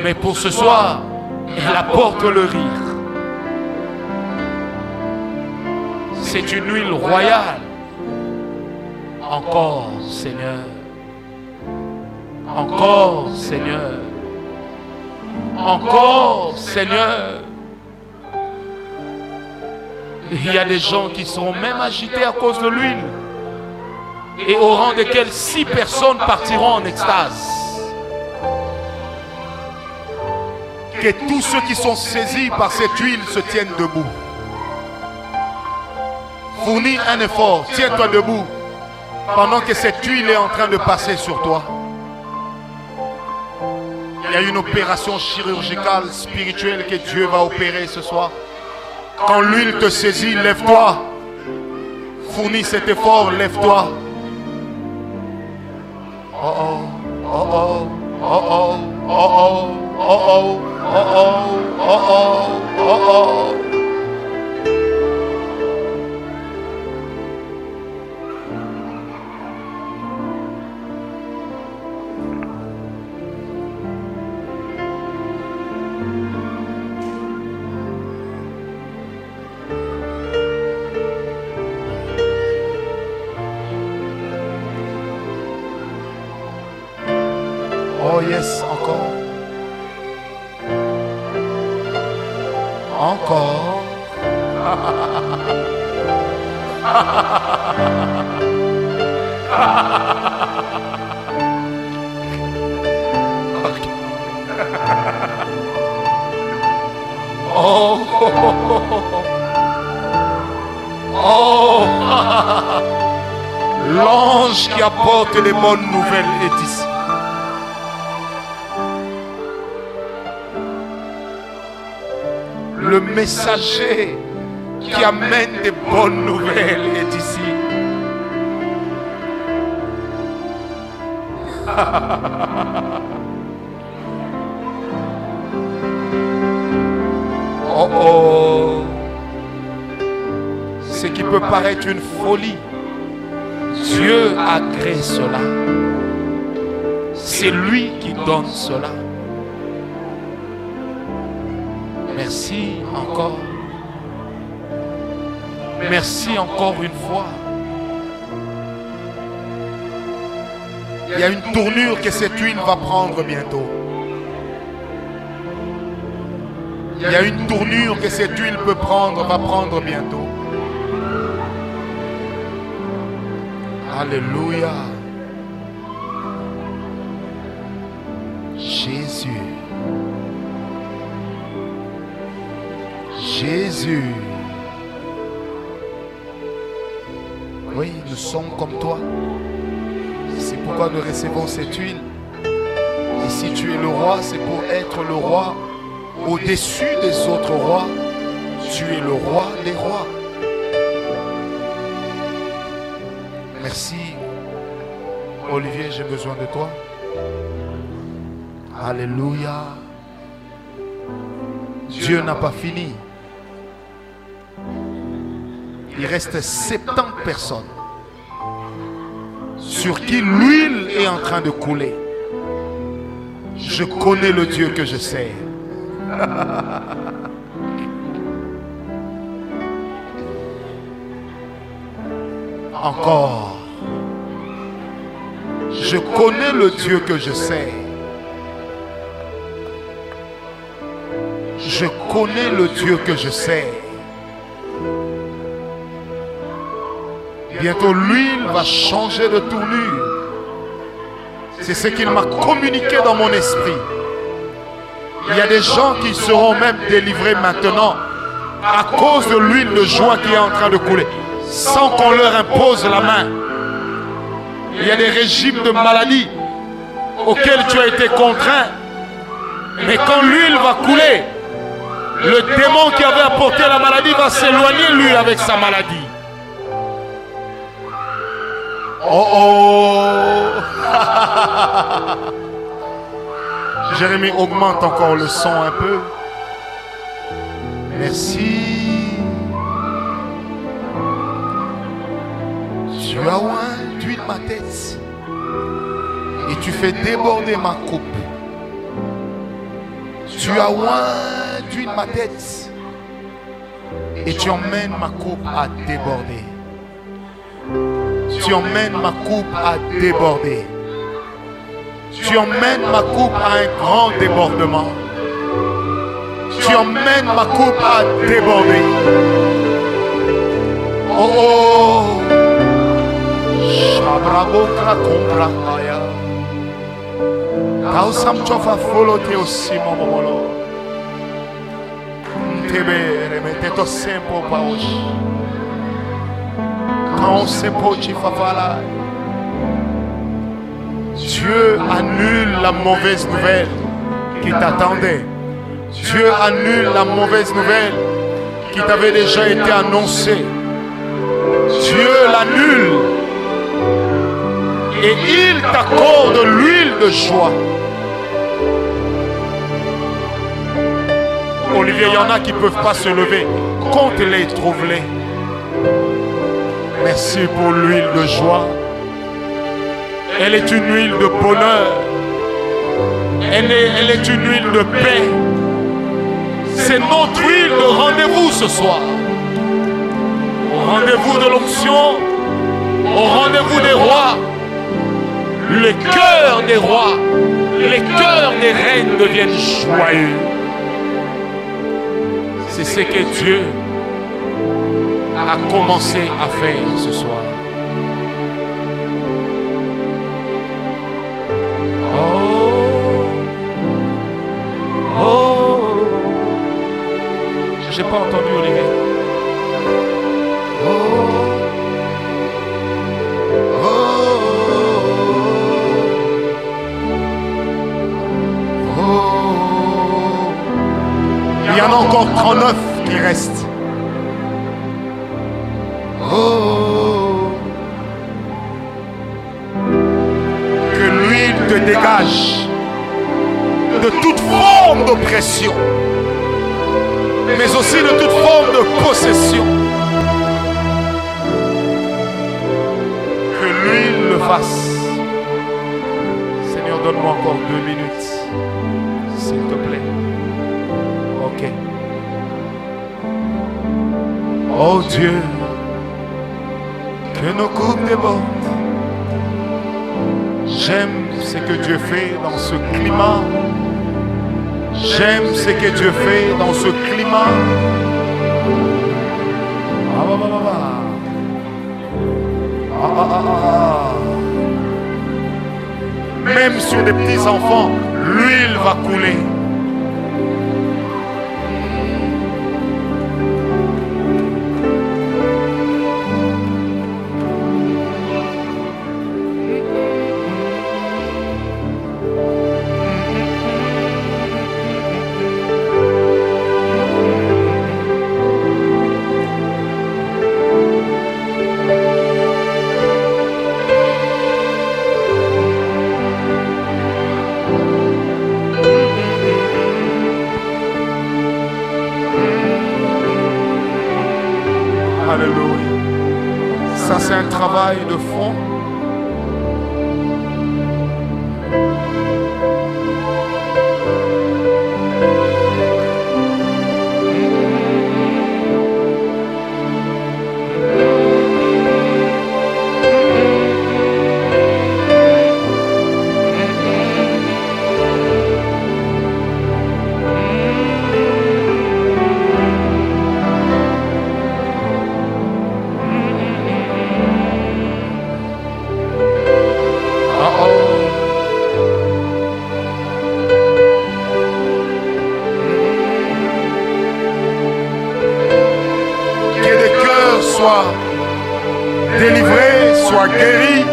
Mais pour ce soir, elle apporte le rire. C'est une huile royale. Encore, Seigneur. Encore, Seigneur. Encore, Seigneur. Il y a des gens qui seront même agités à cause de l'huile. Et au rang desquels 6 personnes partiront en extase. Que tous ceux qui sont saisis par cette huile se tiennent debout. Fournis un effort, tiens-toi debout pendant que cette huile est en train de passer sur toi. Il y a une opération chirurgicale, spirituelle que Dieu va opérer ce soir. Quand l'huile te saisit, lève-toi. Fournis cet effort, lève-toi. Oh oh, oh oh, oh oh, oh oh, oh oh, oh oh, oh oh. Oh yes, encore. Encore. Oh. Oh. L'ange qui apporte les bonnes nouvelles est ici. Le messager qui amène des bonnes nouvelles est ici. Oh oh. Ce qui peut paraître une folie, Dieu a créé cela. C'est lui qui donne cela. Merci encore. Merci encore une fois. Il y a une tournure que cette huile va prendre bientôt. Il y a une tournure que cette huile va prendre bientôt. Alléluia. Jésus. Jésus. Oui, nous sommes comme toi. C'est pourquoi nous recevons cette huile. Et si tu es le roi, c'est pour être le roi au-dessus des autres rois. Tu es le roi des rois. Merci. Olivier, j'ai besoin de toi. Alléluia. Dieu n'a pas fini. Il reste 70 personnes sur qui l'huile est en train de couler. Je connais le Dieu que je sers. Encore. Je connais le Dieu que je sers. Je connais le Dieu que je sers. Bientôt l'huile va changer de tournure. C'est ce qu'il m'a communiqué dans mon esprit. Il y a des gens qui seront même délivrés maintenant à cause de l'huile de joie qui est en train de couler, sans qu'on leur impose la main. Il y a des régimes de maladie auxquels tu as été contraint. Mais quand l'huile va couler, le démon qui avait apporté la maladie va s'éloigner lui avec sa maladie. Oh oh. Jérémie, augmente encore le son un peu. Merci. Tu as oint d'huile ma tête et tu fais déborder ma coupe. Tu as oint d'huile ma tête et tu emmènes ma coupe à déborder. Tu emmènes ma coupe à déborder. Tu emmènes ma coupe à un grand débordement. Tu emmènes ma coupe à déborder. Oh oh. Shabrabokra compra haya. Kausam chofa folo te osimo momolo. Tebe remeteto sempo paosh. Dieu annule la mauvaise nouvelle qui t'attendait. Dieu annule la mauvaise nouvelle qui t'avait déjà été annoncée. Dieu l'annule et il t'accorde l'huile de joie. Olivier, il y en a qui ne peuvent pas se lever. Compte-les, trouve-les. Merci pour l'huile de joie. Elle est une huile de bonheur. Elle est une huile de paix. C'est notre huile de rendez-vous ce soir. Au rendez-vous de l'onction, au rendez-vous des rois. Le cœur des rois, les cœurs des reines deviennent joyeux. C'est ce que Dieu a commencé à faire ce soir. Oh, oh, j'ai pas entendu Olivier. Oh, oh, oh. Il y en a encore 39 qui restent. Oh, que l'huile te dégage de toute forme d'oppression, mais aussi de toute forme de possession. Que l'huile le fasse. Seigneur, donne-moi encore 2 minutes, s'il te plaît. Ok. Oh Dieu, que nos coupes débordent. J'aime ce que Dieu fait dans ce climat. J'aime ce que Dieu fait dans ce climat. Même sur des petits enfants, l'huile va couler. Alléluia. Ça, c'est un travail de fond. Délivrés, soient guéris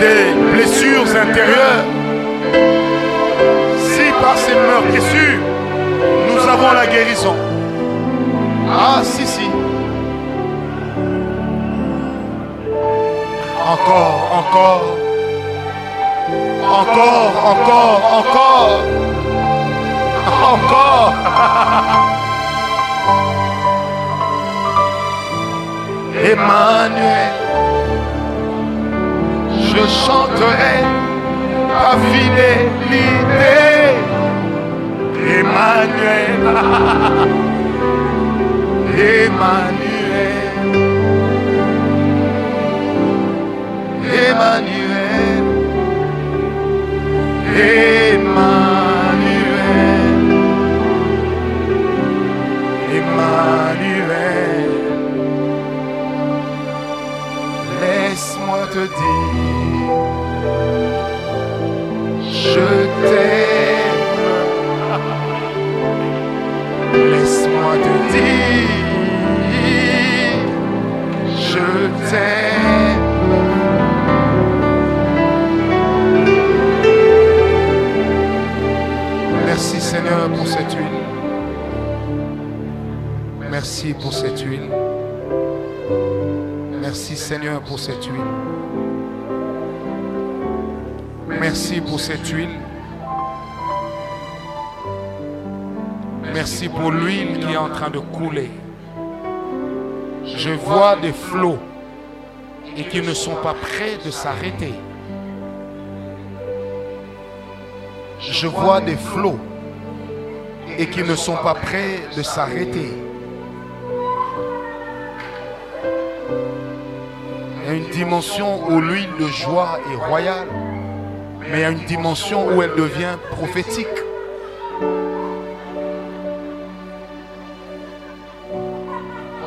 des blessures intérieures. Si par ces meurtrissures, nous avons la guérison. Ah, si, si. Encore, encore. Encore, encore, encore. Encore. Emmanuel, je chanterai ta fidélité. Emmanuel, Emmanuel, Emmanuel, Emmanuel, Emmanuel. Laisse-moi te dire, je t'aime. Laisse-moi te dire, je t'aime. Merci Seigneur pour cette huile. Merci pour cette huile. Merci Seigneur pour cette huile. Merci pour cette huile. Merci pour l'huile qui est en train de couler. Je vois des flots et qui ne sont pas prêts de s'arrêter. Je vois des flots et qui ne sont pas prêts de s'arrêter. Il y a une dimension où l'huile de joie est royale, mais il y a une dimension où elle devient prophétique.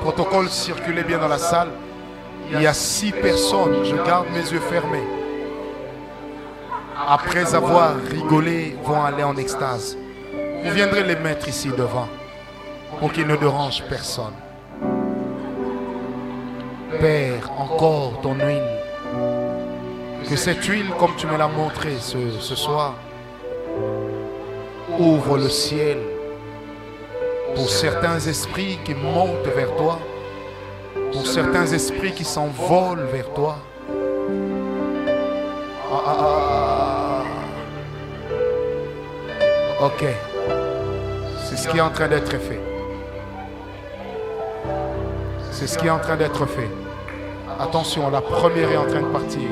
Protocole circulait bien dans la salle. Il y a 6 personnes, je garde mes yeux fermés. Après avoir rigolé, vont aller en extase. Vous viendrez les mettre ici devant pour qu'ils ne dérangent personne. Père, encore ton huile. Que cette huile, comme tu me l'as montré ce soir, ouvre le ciel pour certains esprits qui montent vers toi, pour certains esprits qui s'envolent vers toi. Ok, c'est ce qui est en train d'être fait. C'est ce qui est en train d'être fait. Attention, la première est en train de partir.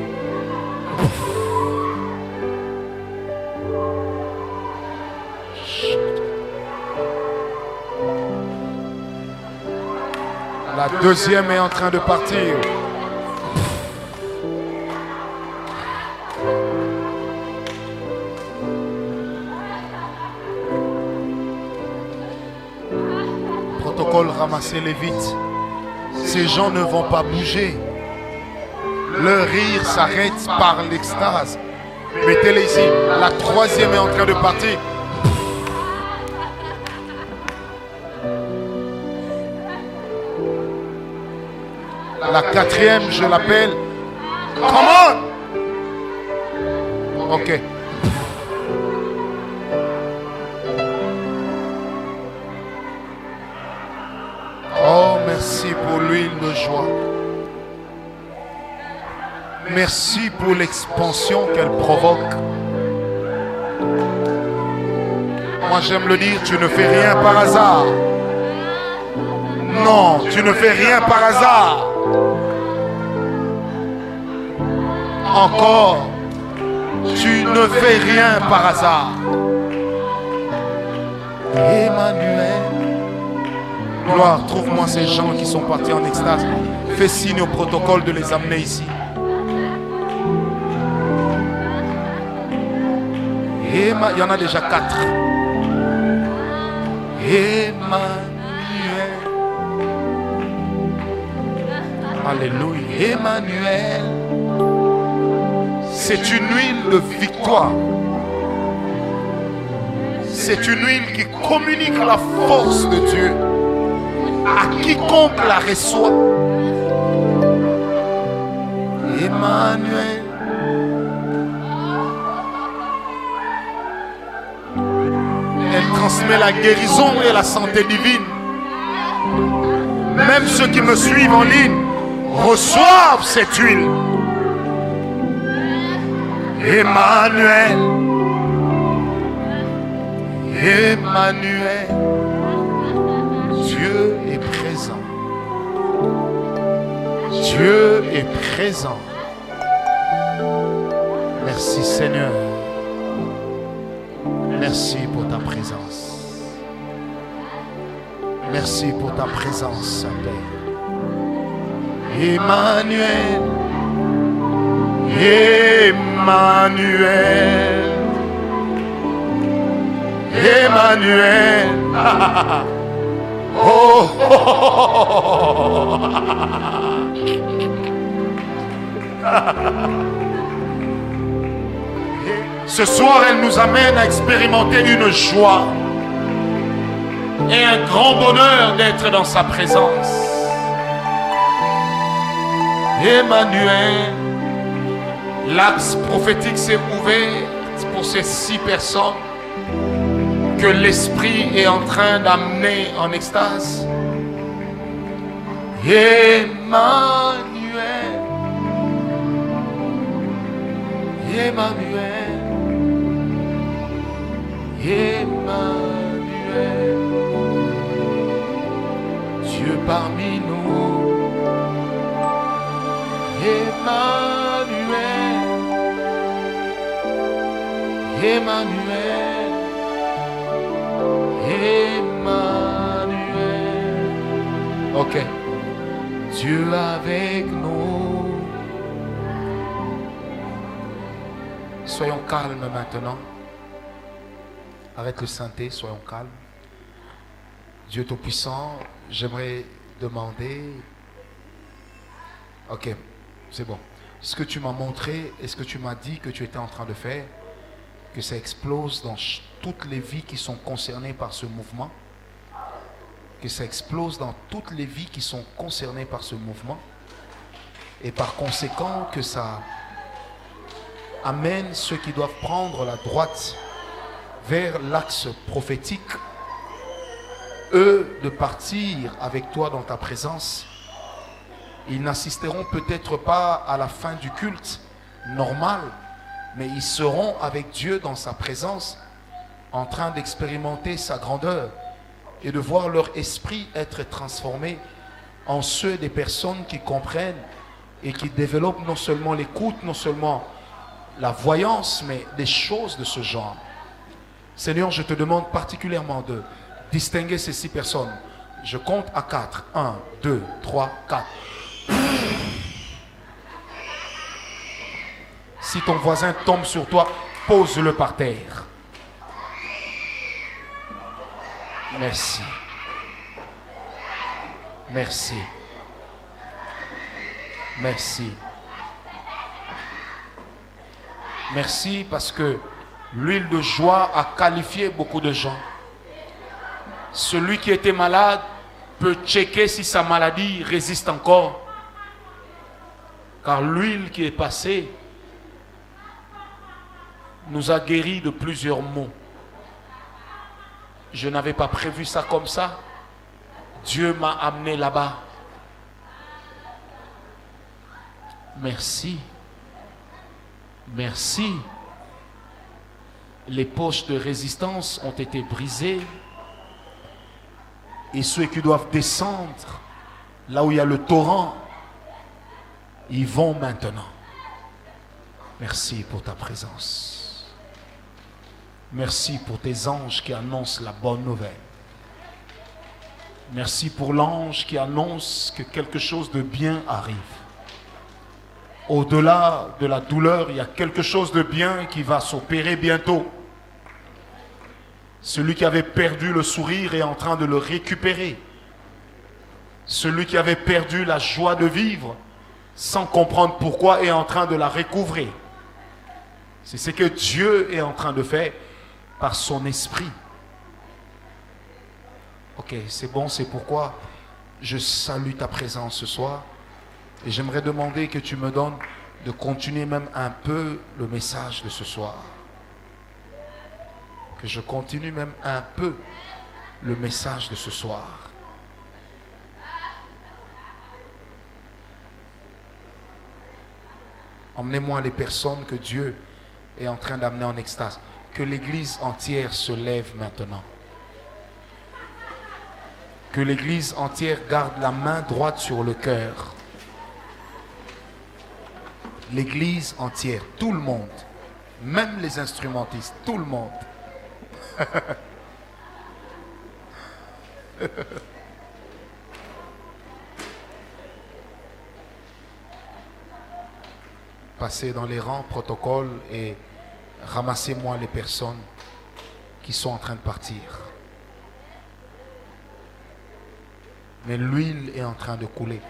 Deuxième est en train de partir. Protocole, ramassez-les vite. Ces gens ne vont pas bouger. Leur rire s'arrête par l'extase. Mettez-les ici. La troisième est en train de partir. La quatrième, je l'appelle. Come on! Ok. Oh, merci pour l'huile de joie. Merci pour l'expansion qu'elle provoque. Moi, j'aime le dire, tu ne fais rien par hasard. Non, tu ne fais rien par hasard. Encore, tu ne fais rien par hasard. Emmanuel. Gloire, trouve-moi ces gens qui sont partis en extase. Fais signe au protocole de les amener ici. Il y en a déjà 4. Emmanuel. Alléluia. Emmanuel. C'est une huile de victoire. C'est une huile qui communique la force de Dieu à quiconque la reçoit. Emmanuel. Elle transmet la guérison et la santé divine. Même ceux qui me suivent en ligne reçoivent cette huile. Emmanuel. Emmanuel. Dieu est présent. Dieu est présent. Merci Seigneur. Merci pour ta présence. Merci pour ta présence, Père. Emmanuel. Emmanuel. Emmanuel. Oh, oh, oh, oh. Ce soir, elle nous amène à expérimenter une joie et un grand bonheur d'être dans sa présence. Emmanuel, l'axe prophétique s'est ouvert pour ces 6 personnes que l'Esprit est en train d'amener en extase. Emmanuel. Emmanuel. Emmanuel. Dieu parmi nous. Emmanuel. Emmanuel. Emmanuel. Ok. Dieu avec nous. Soyons calmes maintenant. Arrête le synthé, soyons calmes. Dieu Tout-Puissant, j'aimerais demander... Ok, c'est bon. Ce que tu m'as montré et ce que tu m'as dit que tu étais en train de faire, que ça explose dans toutes les vies qui sont concernées par ce mouvement, que ça explose dans toutes les vies qui sont concernées par ce mouvement, et par conséquent que ça amène ceux qui doivent prendre la droite vers l'axe prophétique, eux de partir avec toi dans ta présence. Ils n'assisteront peut-être pas à la fin du culte normal, mais ils seront avec Dieu dans sa présence, en train d'expérimenter sa grandeur et de voir leur esprit être transformé en ceux des personnes qui comprennent et qui développent non seulement l'écoute, non seulement la voyance, mais des choses de ce genre. Seigneur, je te demande particulièrement de distinguer ces 6 personnes. Je compte à 4. 1, 2, 3, 4. Si ton voisin tombe sur toi, pose-le par terre. Merci. Merci. Merci. Merci parce que l'huile de joie a qualifié beaucoup de gens. Celui qui était malade peut checker si sa maladie résiste encore. Car l'huile qui est passée nous a guéris de plusieurs maux. Je n'avais pas prévu ça comme ça. Dieu m'a amené là-bas. Merci. Merci. Les poches de résistance ont été brisées. Et ceux qui doivent descendre, là où il y a le torrent, ils vont maintenant. Merci pour ta présence. Merci pour tes anges qui annoncent la bonne nouvelle. Merci pour l'ange qui annonce que quelque chose de bien arrive. Au-delà de la douleur, il y a quelque chose de bien qui va s'opérer bientôt. Celui qui avait perdu le sourire est en train de le récupérer. Celui qui avait perdu la joie de vivre, sans comprendre pourquoi, est en train de la recouvrer. C'est ce que Dieu est en train de faire par son esprit. Ok, c'est bon, c'est pourquoi je salue ta présence ce soir. Et j'aimerais demander que tu me donnes de continuer même un peu le message de ce soir. Que je continue même un peu le message de ce soir. Emmenez-moi les personnes que Dieu est en train d'amener en extase. Que l'église entière se lève maintenant. Que l'église entière garde la main droite sur le cœur. L'église entière, tout le monde, même les instrumentistes, tout le monde. Passez dans les rangs, protocole, et ramassez-moi les personnes qui sont en train de partir. Mais l'huile est en train de couler.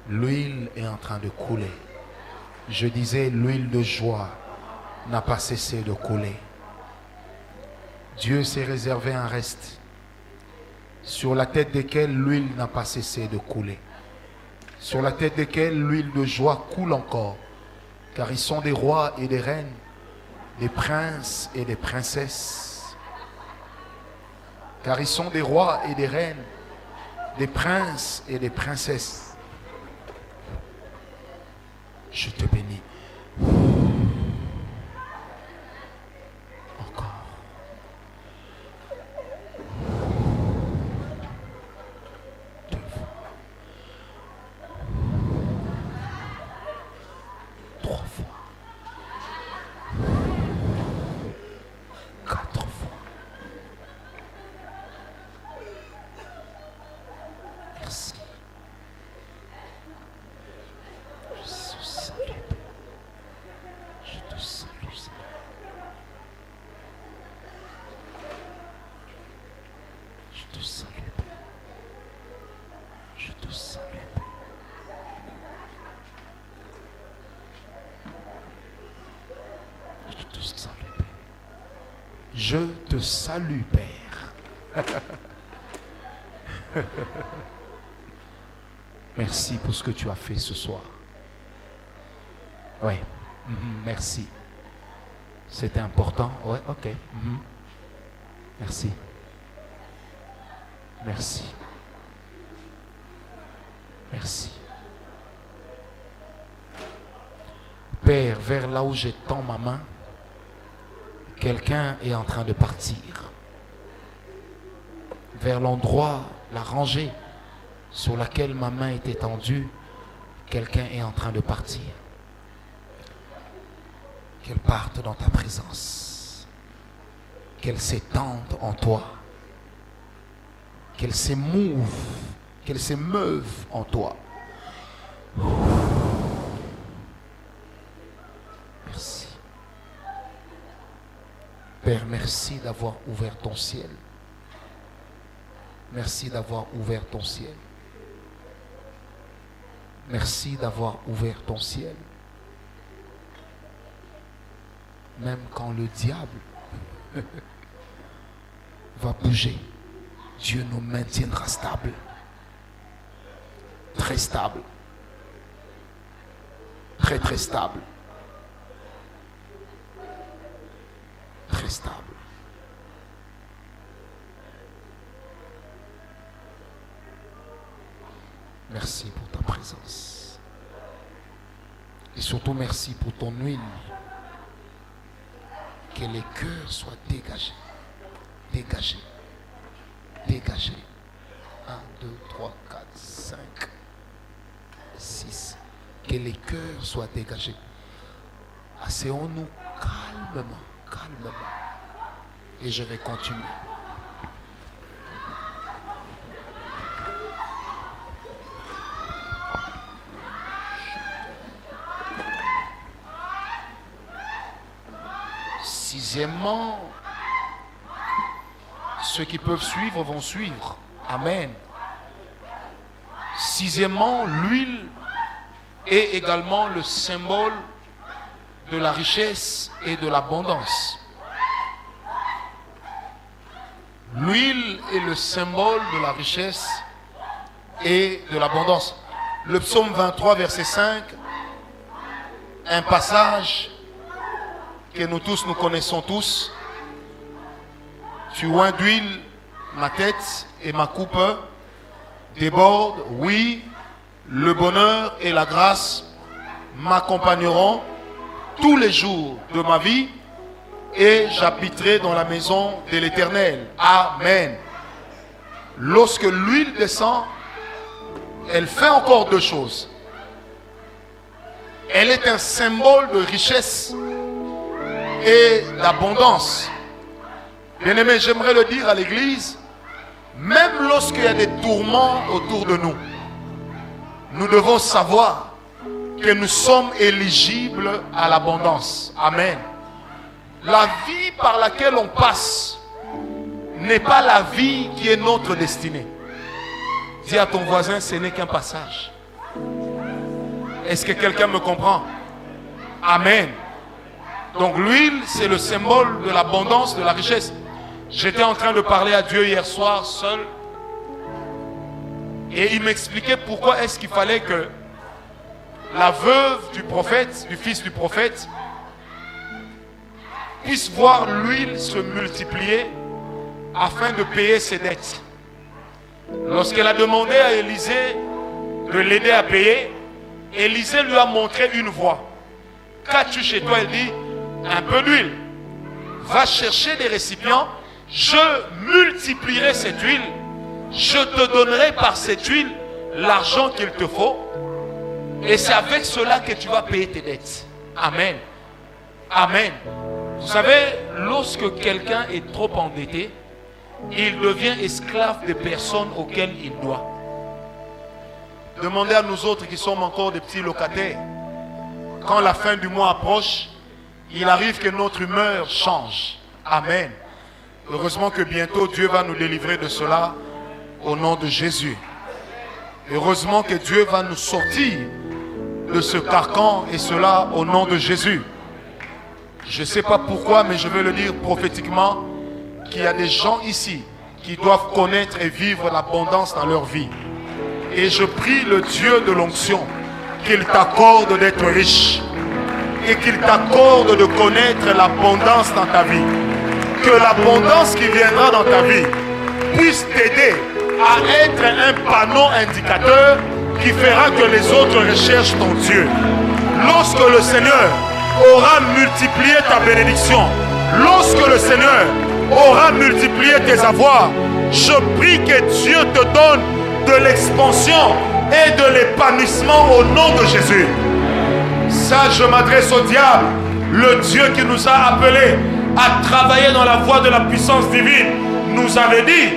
L'huile est en train de couler. Je disais, l'huile de joie n'a pas cessé de couler. Dieu s'est réservé un reste sur la tête desquels l'huile n'a pas cessé de couler. Sur la tête desquels l'huile de joie coule encore. Car ils sont des rois et des reines, des princes et des princesses. Car ils sont des rois et des reines, des princes et des princesses. Je te bénis. Encore. Deux fois. Trois fois. Quatre fois. Merci. Je te salue, Seigneur. Je te salue, Père. Je te salue, Père. Je te salue, Père. Je te salue, Père. Merci pour ce que tu as fait ce soir. Oui, merci. C'était important. Oui, ok. Merci. Merci. Merci. Père, vers là où j'étends ma main, quelqu'un est en train de partir. Vers l'endroit, la rangée sur laquelle ma main est étendue, quelqu'un est en train de partir. Qu'elle parte dans ta présence. Qu'elle s'étende en toi. qu'elle s'émouve, qu'elle s'émeuve en toi. Merci. Père, merci d'avoir ouvert ton ciel. Merci d'avoir ouvert ton ciel. Merci d'avoir ouvert ton ciel. Même quand le diable va bouger, Dieu nous maintiendra stables. Très stable. Très très stable. Très stable. Merci pour ta présence. Et surtout merci pour ton huile. Que les cœurs soient dégagés. Dégagés. Dégagés. 1, 2, 3, 4, 5, 6. Que les cœurs soient dégagés. Asseyons-nous calmement. Calmement. Et je vais continuer. Sixièmement, ceux qui peuvent suivre vont suivre. Amen. Sixièmement, l'huile est également le symbole de la richesse et de l'abondance. L'huile est le symbole de la richesse et de l'abondance. Le psaume 23, verset 5, un passage que nous tous, nous connaissons tous. Tu oins d'huile ma tête et ma coupe déborde. Oui, le bonheur et la grâce m'accompagneront tous les jours de ma vie et j'habiterai dans la maison de l'Éternel. Amen. Lorsque l'huile descend, elle fait encore deux choses. Elle est un symbole de richesse et d'abondance. Bien-aimé, j'aimerais le dire à l'église, même lorsqu'il y a des tourments autour de nous, nous devons savoir que nous sommes éligibles à l'abondance. Amen. La vie par laquelle on passe n'est pas la vie qui est notre destinée. Dis à ton voisin, ce n'est qu'un passage. Est-ce que quelqu'un me comprend? Amen. Donc l'huile, c'est le symbole de l'abondance, de la richesse. J'étais en train de parler à Dieu hier soir seul. Et il m'expliquait pourquoi est-ce qu'il fallait que la veuve du prophète, du fils du prophète, puisse voir l'huile se multiplier afin de payer ses dettes. Lorsqu'elle a demandé à Élisée de l'aider à payer, Élisée lui a montré une voie. Qu'as-tu chez toi? Elle dit, un peu d'huile. Va chercher des récipients, je multiplierai cette huile, je te donnerai par cette huile l'argent qu'il te faut, et c'est avec cela que tu vas payer tes dettes. Amen. Amen. Vous savez, lorsque quelqu'un est trop endetté, il devient esclave des personnes auxquelles il doit. Demandez à nous autres qui sommes encore des petits locataires. Quand la fin du mois approche, il arrive que notre humeur change. Amen. Heureusement que bientôt Dieu va nous délivrer de cela au nom de Jésus. Heureusement que Dieu va nous sortir de ce carcan et cela au nom de Jésus. Je ne sais pas pourquoi, mais je veux le dire prophétiquement qu'il y a des gens ici qui doivent connaître et vivre l'abondance dans leur vie. Et je prie le Dieu de l'onction qu'il t'accorde d'être riche et qu'il t'accorde de connaître l'abondance dans ta vie. Que l'abondance qui viendra dans ta vie puisse t'aider à être un panneau indicateur qui fera que les autres recherchent ton Dieu. Lorsque le Seigneur aura multiplié ta bénédiction, lorsque le Seigneur aura multiplié tes avoirs, je prie que Dieu te donne de l'expansion et de l'épanouissement au nom de Jésus. Ça, je m'adresse au diable, le Dieu qui nous a appelés à travailler dans la voie de la puissance divine, nous avait dit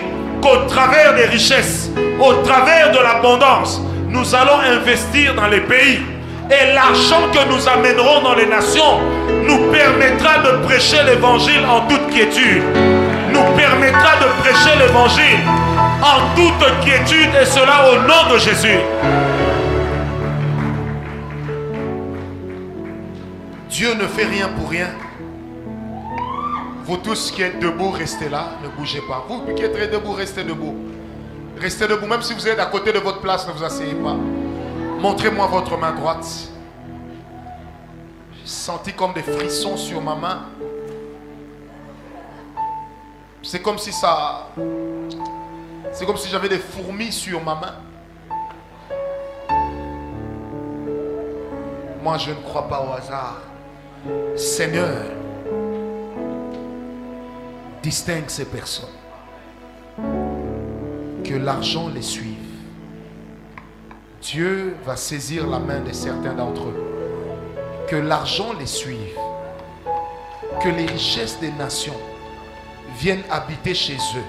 qu'au travers des richesses, au travers de l'abondance, nous allons investir dans les pays. Et l'argent que nous amènerons dans les nations nous permettra de prêcher l'évangile en toute quiétude. Nous permettra de prêcher l'évangile en toute quiétude, et cela au nom de Jésus. Dieu ne fait rien pour rien. Vous tous qui êtes debout, restez là, ne bougez pas. Vous qui êtes très debout, restez debout. Restez debout, même si vous êtes à côté de votre place, ne vous asseyez pas. Montrez-moi votre main droite. J'ai senti comme des frissons sur ma main. C'est comme si ça... C'est comme si j'avais des fourmis sur ma main. Moi, je ne crois pas au hasard. Seigneur, distingue ces personnes. Que l'argent les suive. Dieu va saisir la main de certains d'entre eux. Que l'argent les suive. Que les richesses des nations viennent habiter chez eux.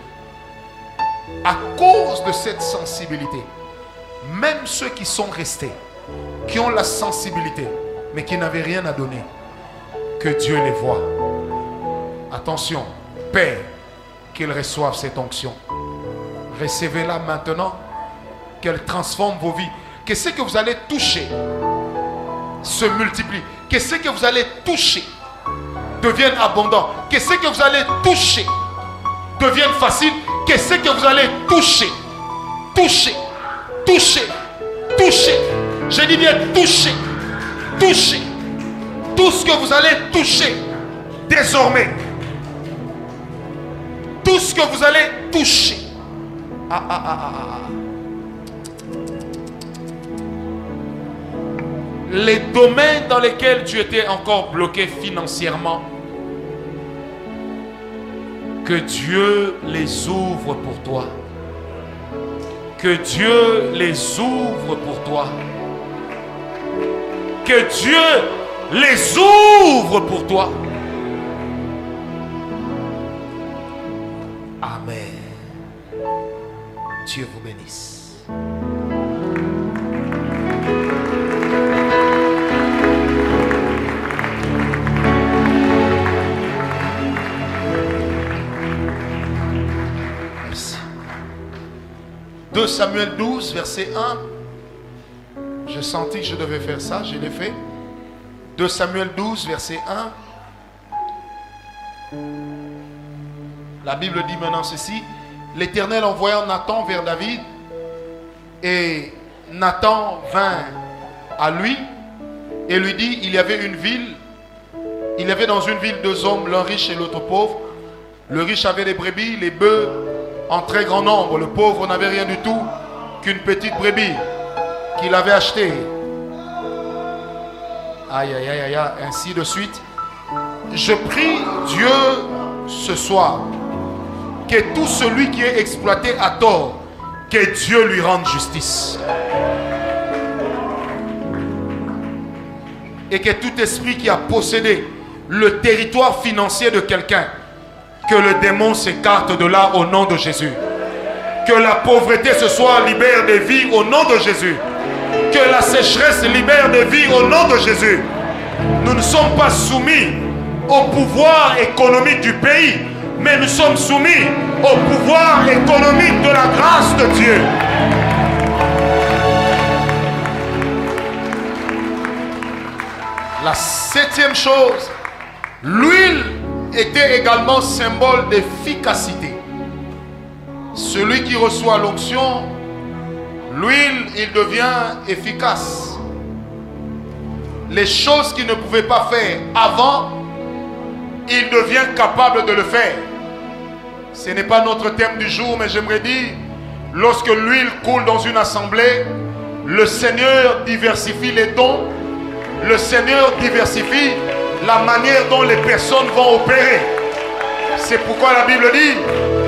À cause de cette sensibilité, même ceux qui sont restés, qui ont la sensibilité, mais qui n'avaient rien à donner, que Dieu les voie. Attention, Père, qu'ils reçoivent cette onction. Recevez-la maintenant, qu'elle transforme vos vies. Que ce que vous allez toucher se multiplie. Que ce que vous allez toucher devienne abondant. Que ce que vous allez toucher devienne facile. Que ce que vous allez toucher, toucher, toucher, toucher. Je dis bien toucher, toucher. Tout ce que vous allez toucher désormais. Tout ce que vous allez toucher. Les domaines dans lesquels tu étais encore bloqué financièrement, que Dieu les ouvre pour toi. Que Dieu les ouvre pour toi. Que Dieu les ouvre pour toi. Amen. Dieu vous bénisse. Merci. 2 Samuel 12, verset 1. J'ai senti que je devais faire ça, je l'ai fait. 2 Samuel 12, verset 1. La Bible dit maintenant ceci. L'Éternel envoya Nathan vers David. Et Nathan vint à lui et lui dit, il y avait une ville. Il y avait dans une ville 2 hommes, l'un riche et l'autre pauvre. Le riche avait des brebis, les bœufs en très grand nombre. Le pauvre n'avait rien du tout qu'une petite brebis qu'il avait achetée. Aïe, aïe, aïe, aïe, ainsi de suite. Je prie Dieu ce soir que tout celui qui est exploité à tort, que Dieu lui rende justice. Et que tout esprit qui a possédé le territoire financier de quelqu'un, que le démon s'écarte de là au nom de Jésus. Que la pauvreté ce soir libère des vies au nom de Jésus. Que la sécheresse libère des vies au nom de Jésus. Nous ne sommes pas soumis au pouvoir économique du pays, mais nous sommes soumis au pouvoir économique de la grâce de Dieu. La 7e chose, l'huile était également symbole d'efficacité. Celui qui reçoit l'onction, l'huile, il devient efficace. Les choses qu'il ne pouvait pas faire avant, il devient capable de le faire. Ce n'est pas notre thème du jour, mais j'aimerais dire, lorsque l'huile coule dans une assemblée, le Seigneur diversifie les dons, le Seigneur diversifie la manière dont les personnes vont opérer. C'est pourquoi la Bible dit,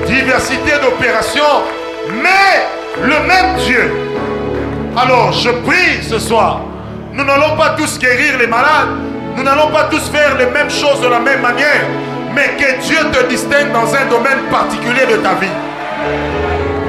diversité d'opérations, mais le même Dieu. Alors je prie ce soir, nous n'allons pas tous guérir les malades, nous n'allons pas tous faire les mêmes choses de la même manière, mais que Dieu te distingue dans un domaine particulier de ta vie.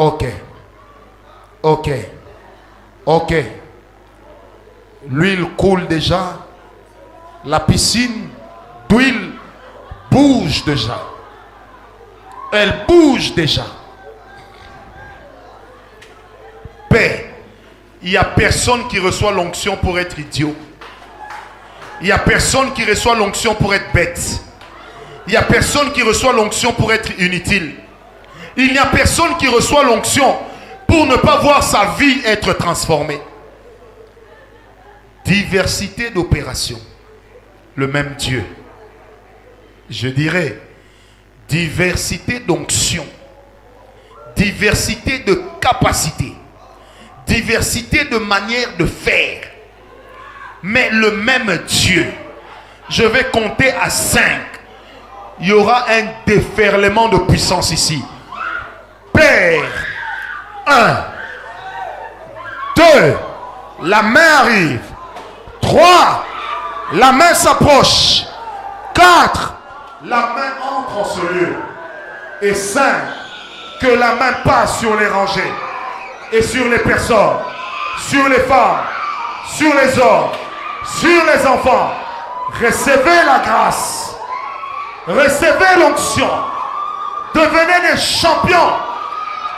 Ok. Ok. Ok. L'huile coule déjà. La piscine d'huile bouge déjà. Elle bouge déjà. Père, il n'y a personne qui reçoit l'onction pour être idiot. Il n'y a personne qui reçoit l'onction pour être bête. Il n'y a personne qui reçoit l'onction pour être inutile. Il n'y a personne qui reçoit l'onction pour ne pas voir sa vie être transformée. Diversité d'opérations. Le même Dieu. Je dirais diversité d'onction. Diversité de capacité. Diversité de manière de faire. Mais le même Dieu. Je vais compter à 5. Il y aura un déferlement de puissance ici. Père. 1. 2. La main arrive. 3. La main s'approche. 4. La main entre en ce lieu. Et 5. Que la main passe sur les rangées. Et sur les personnes. Sur les femmes. Sur les hommes. Sur les enfants. Recevez la grâce. Recevez l'onction. Devenez des champions.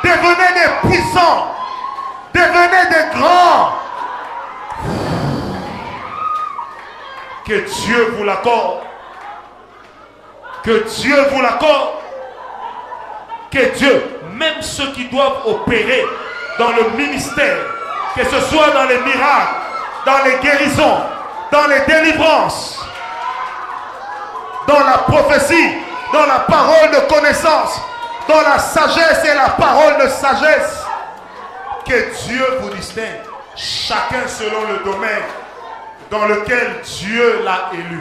Devenez des puissants. Devenez des grands. Que Dieu vous l'accorde. Que Dieu vous l'accorde. Que Dieu, même ceux qui doivent opérer dans le ministère, que ce soit dans les miracles, dans les guérisons, dans les délivrances, dans la prophétie, dans la parole de connaissance, dans la sagesse et la parole de sagesse, que Dieu vous distingue, chacun selon le domaine dans lequel Dieu l'a élu.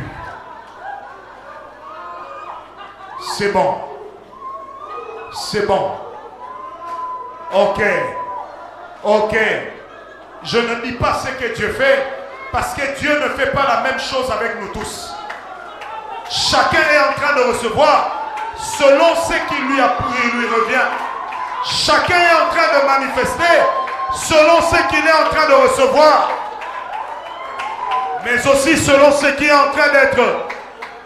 C'est bon. C'est bon. Ok. Ok. Je ne dis pas ce que Dieu fait, parce que Dieu ne fait pas la même chose avec nous tous. Chacun est en train de recevoir selon ce qui lui revient. Chacun est en train de manifester selon ce qu'il est en train de recevoir. Mais aussi selon ce qui est en train d'être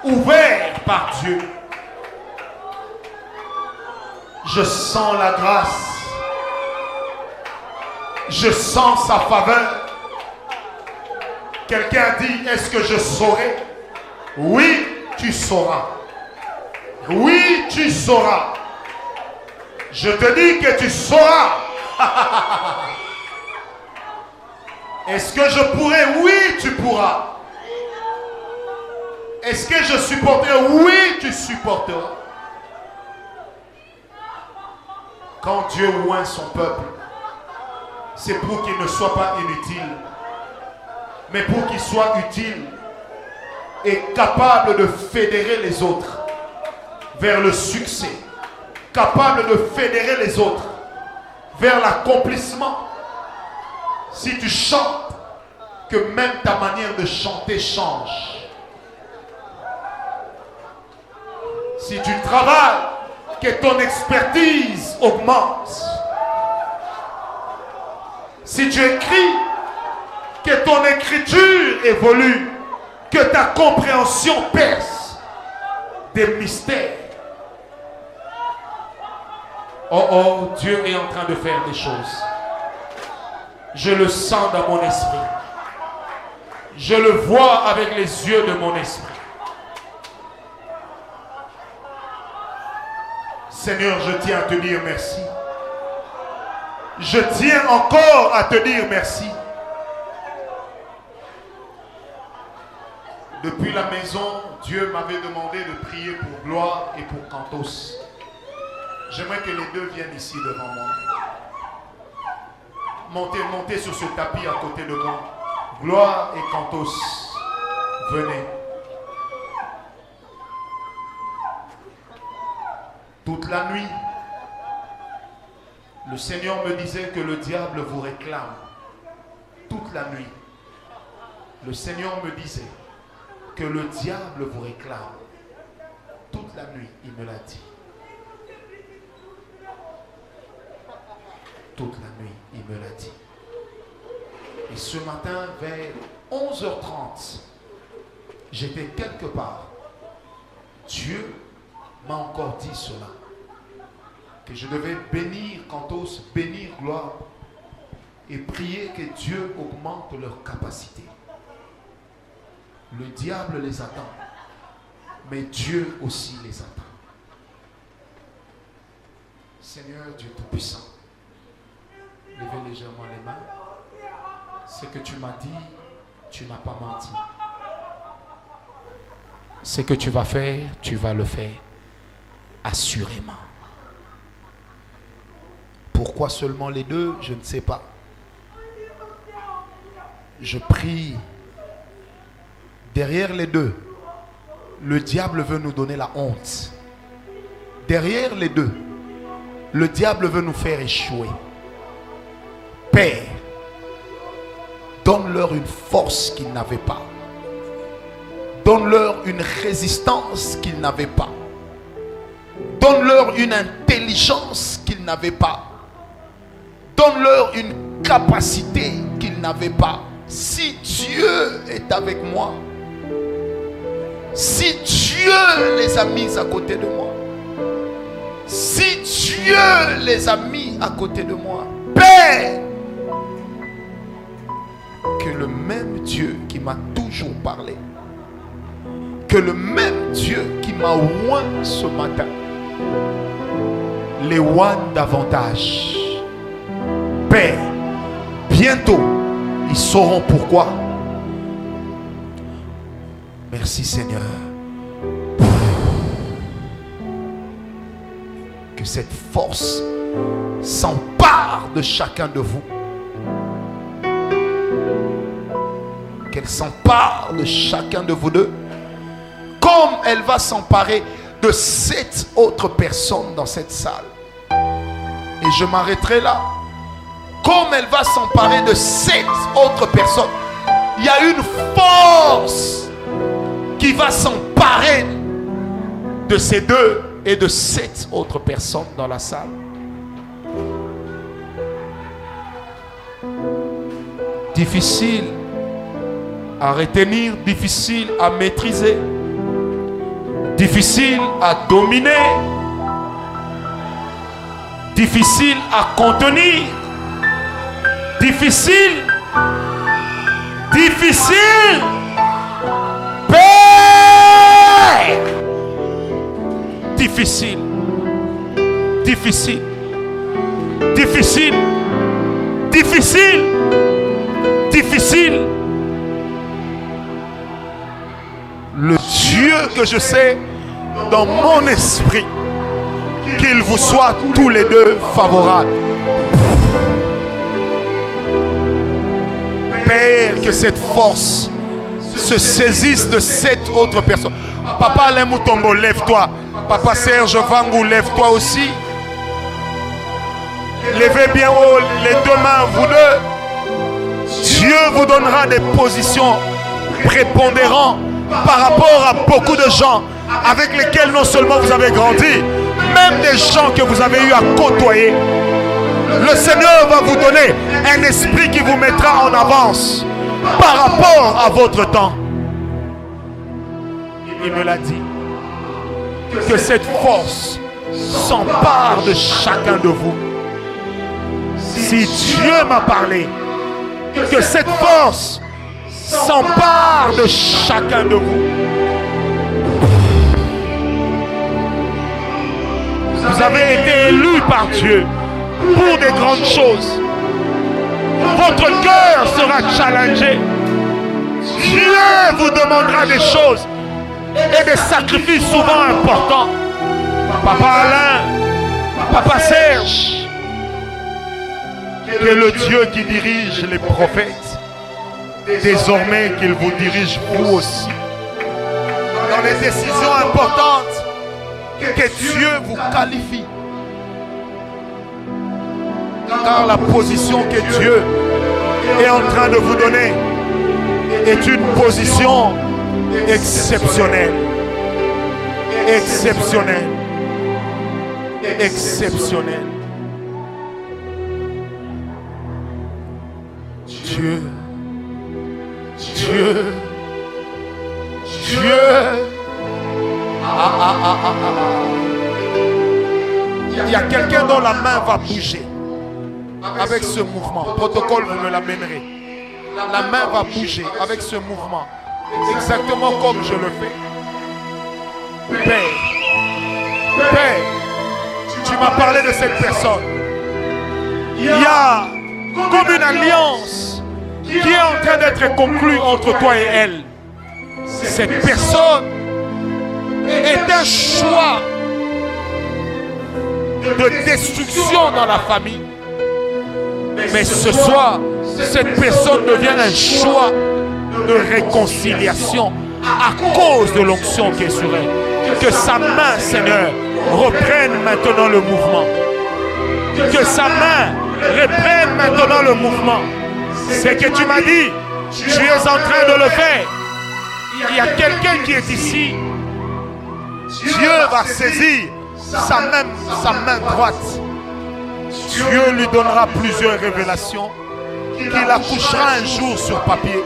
ouvert par Dieu. Je sens la grâce. Je sens sa faveur. Quelqu'un dit, est-ce que je saurai? Oui, tu sauras. Oui, tu sauras. Je te dis que tu sauras. Est-ce que je pourrai? Oui, tu pourras. Est-ce que je supporterai? Oui, tu supporteras. Quand Dieu oint son peuple, c'est pour qu'il ne soit pas inutile, mais pour qu'il soit utile et capable de fédérer les autres vers le succès, capable de fédérer les autres vers l'accomplissement. Si tu chantes, que même ta manière de chanter change. Si tu travailles, que ton expertise augmente. Si tu écris, que ton écriture évolue, que ta compréhension perce des mystères. Oh oh, Dieu est en train de faire des choses. Je le sens dans mon esprit. Je le vois avec les yeux de mon esprit. Seigneur, je tiens à te dire merci. Je tiens encore à te dire merci. Depuis la maison, Dieu m'avait demandé de prier pour Gloire et pour Cantos. J'aimerais que les deux viennent ici devant moi. Montez sur ce tapis à côté de moi. Gloire et Cantos, venez. Toute la nuit, le Seigneur me disait que le diable vous réclame. Toute la nuit, le Seigneur me disait que le diable vous réclame. Toute la nuit, il me l'a dit. toute la nuit, il me l'a dit. Et ce matin, vers 11h30, j'étais quelque part. Dieu m'a encore dit cela. Que je devais bénir Cantos, bénir Gloire et prier que Dieu augmente leur capacité. Le diable les attend, mais Dieu aussi les attend. Seigneur Dieu Tout-Puissant, levez légèrement les mains. Ce que tu m'as dit, tu n'as pas menti. Ce que tu vas faire, tu vas le faire assurément. Pourquoi seulement les deux, je ne sais pas. Je prie. Derrière les deux, le diable veut nous donner la honte. Derrière les deux, le diable veut nous faire échouer. Père, donne-leur une force qu'ils n'avaient pas. Donne-leur une résistance qu'ils n'avaient pas. Donne-leur une intelligence qu'ils n'avaient pas. Donne-leur une capacité qu'ils n'avaient pas. Si Dieu est avec moi, si Dieu les a mis à côté de moi, si Dieu les a mis à côté de moi, Père, que le même Dieu qui m'a toujours parlé, que le même Dieu qui m'a oint ce matin, les oint davantage. Père, bientôt, ils sauront pourquoi. Merci Seigneur. Que cette force s'empare de chacun de vous. Qu'elle s'empare de chacun de vous deux. Comme elle va s'emparer de 7 autres personnes dans cette salle. Et je m'arrêterai là. Comme elle va s'emparer de 7 autres personnes. Il y a une force qui va s'emparer de ces 2 et de 7 autres personnes dans la salle. Difficile à retenir, difficile à maîtriser, difficile à dominer, difficile à contenir, difficile, Père, difficile, le Dieu que je sais dans mon esprit, qu'il vous soit tous les deux favorables. Père, que cette force se saisisse de 7 autres personnes. Papa Alain Moutombo, lève-toi. Papa Serge Vangou, lève-toi aussi. Levez bien haut les 2 mains, vous deux. Dieu vous donnera des positions prépondérantes par rapport à beaucoup de gens avec lesquels non seulement vous avez grandi, même des gens que vous avez eu à côtoyer. Le Seigneur va vous donner un esprit qui vous mettra en avance par rapport à votre temps. Il me l'a dit. Que cette force s'empare de chacun de vous. Si Dieu m'a parlé, que cette force s'empare de chacun de vous. Vous avez été élus par Dieu pour des grandes choses. Votre cœur sera challengé. Dieu vous demandera des choses et des sacrifices souvent importants. Papa Alain, Papa Serge, que le Dieu qui dirige les prophètes, désormais qu'il vous dirige vous aussi. Dans les décisions importantes, que Dieu vous qualifie. Car la position que Dieu est en train de vous donner est une position exceptionnelle. Exceptionnelle. Exceptionnelle. Dieu, Dieu, Dieu. Il y a quelqu'un dont la main va bouger avec ce mouvement. Protocole, vous me l'amènerez. La main va bouger avec ce mouvement. Exactement comme je le fais. Père, Père, tu m'as parlé de cette personne. Il y a comme une alliance qui est en train d'être conclue entre toi et elle. Cette personne est un choix de destruction dans la famille. Mais ce soir, cette personne devient un choix de réconciliation à cause de l'onction qui est sur elle. Que sa main, Seigneur, reprenne maintenant le mouvement. Que sa main reprenne maintenant le mouvement. C'est que tu m'as dit, tu es en train de le faire. Il y a quelqu'un qui est ici. Dieu va saisir sa main droite. Dieu lui donnera plusieurs révélations qu'il accouchera un jour sur papier.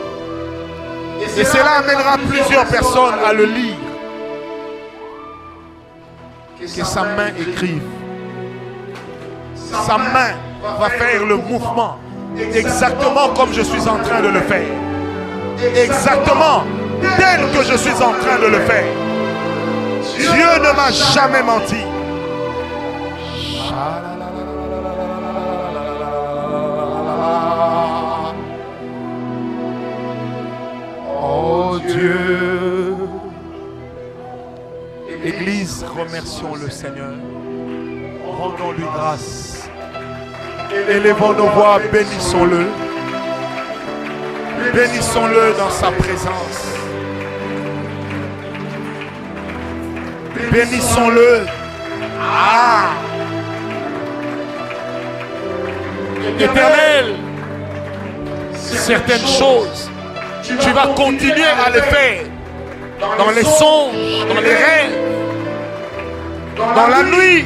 Et cela amènera plusieurs personnes à le lire. Que sa main écrive. Sa main va faire le mouvement exactement comme je suis en train de le faire. Exactement tel que je suis en train de le faire. Dieu ne m'a jamais menti. Oh Dieu. Église, remercions le Seigneur. Rendons-lui grâce. Élevons nos voix, bénissons-le. Bénissons-le dans sa présence. Bénissons-le. Ah! Éternel, certaines choses, tu vas continuer à les faire dans les songes, dans les rêves, dans la nuit.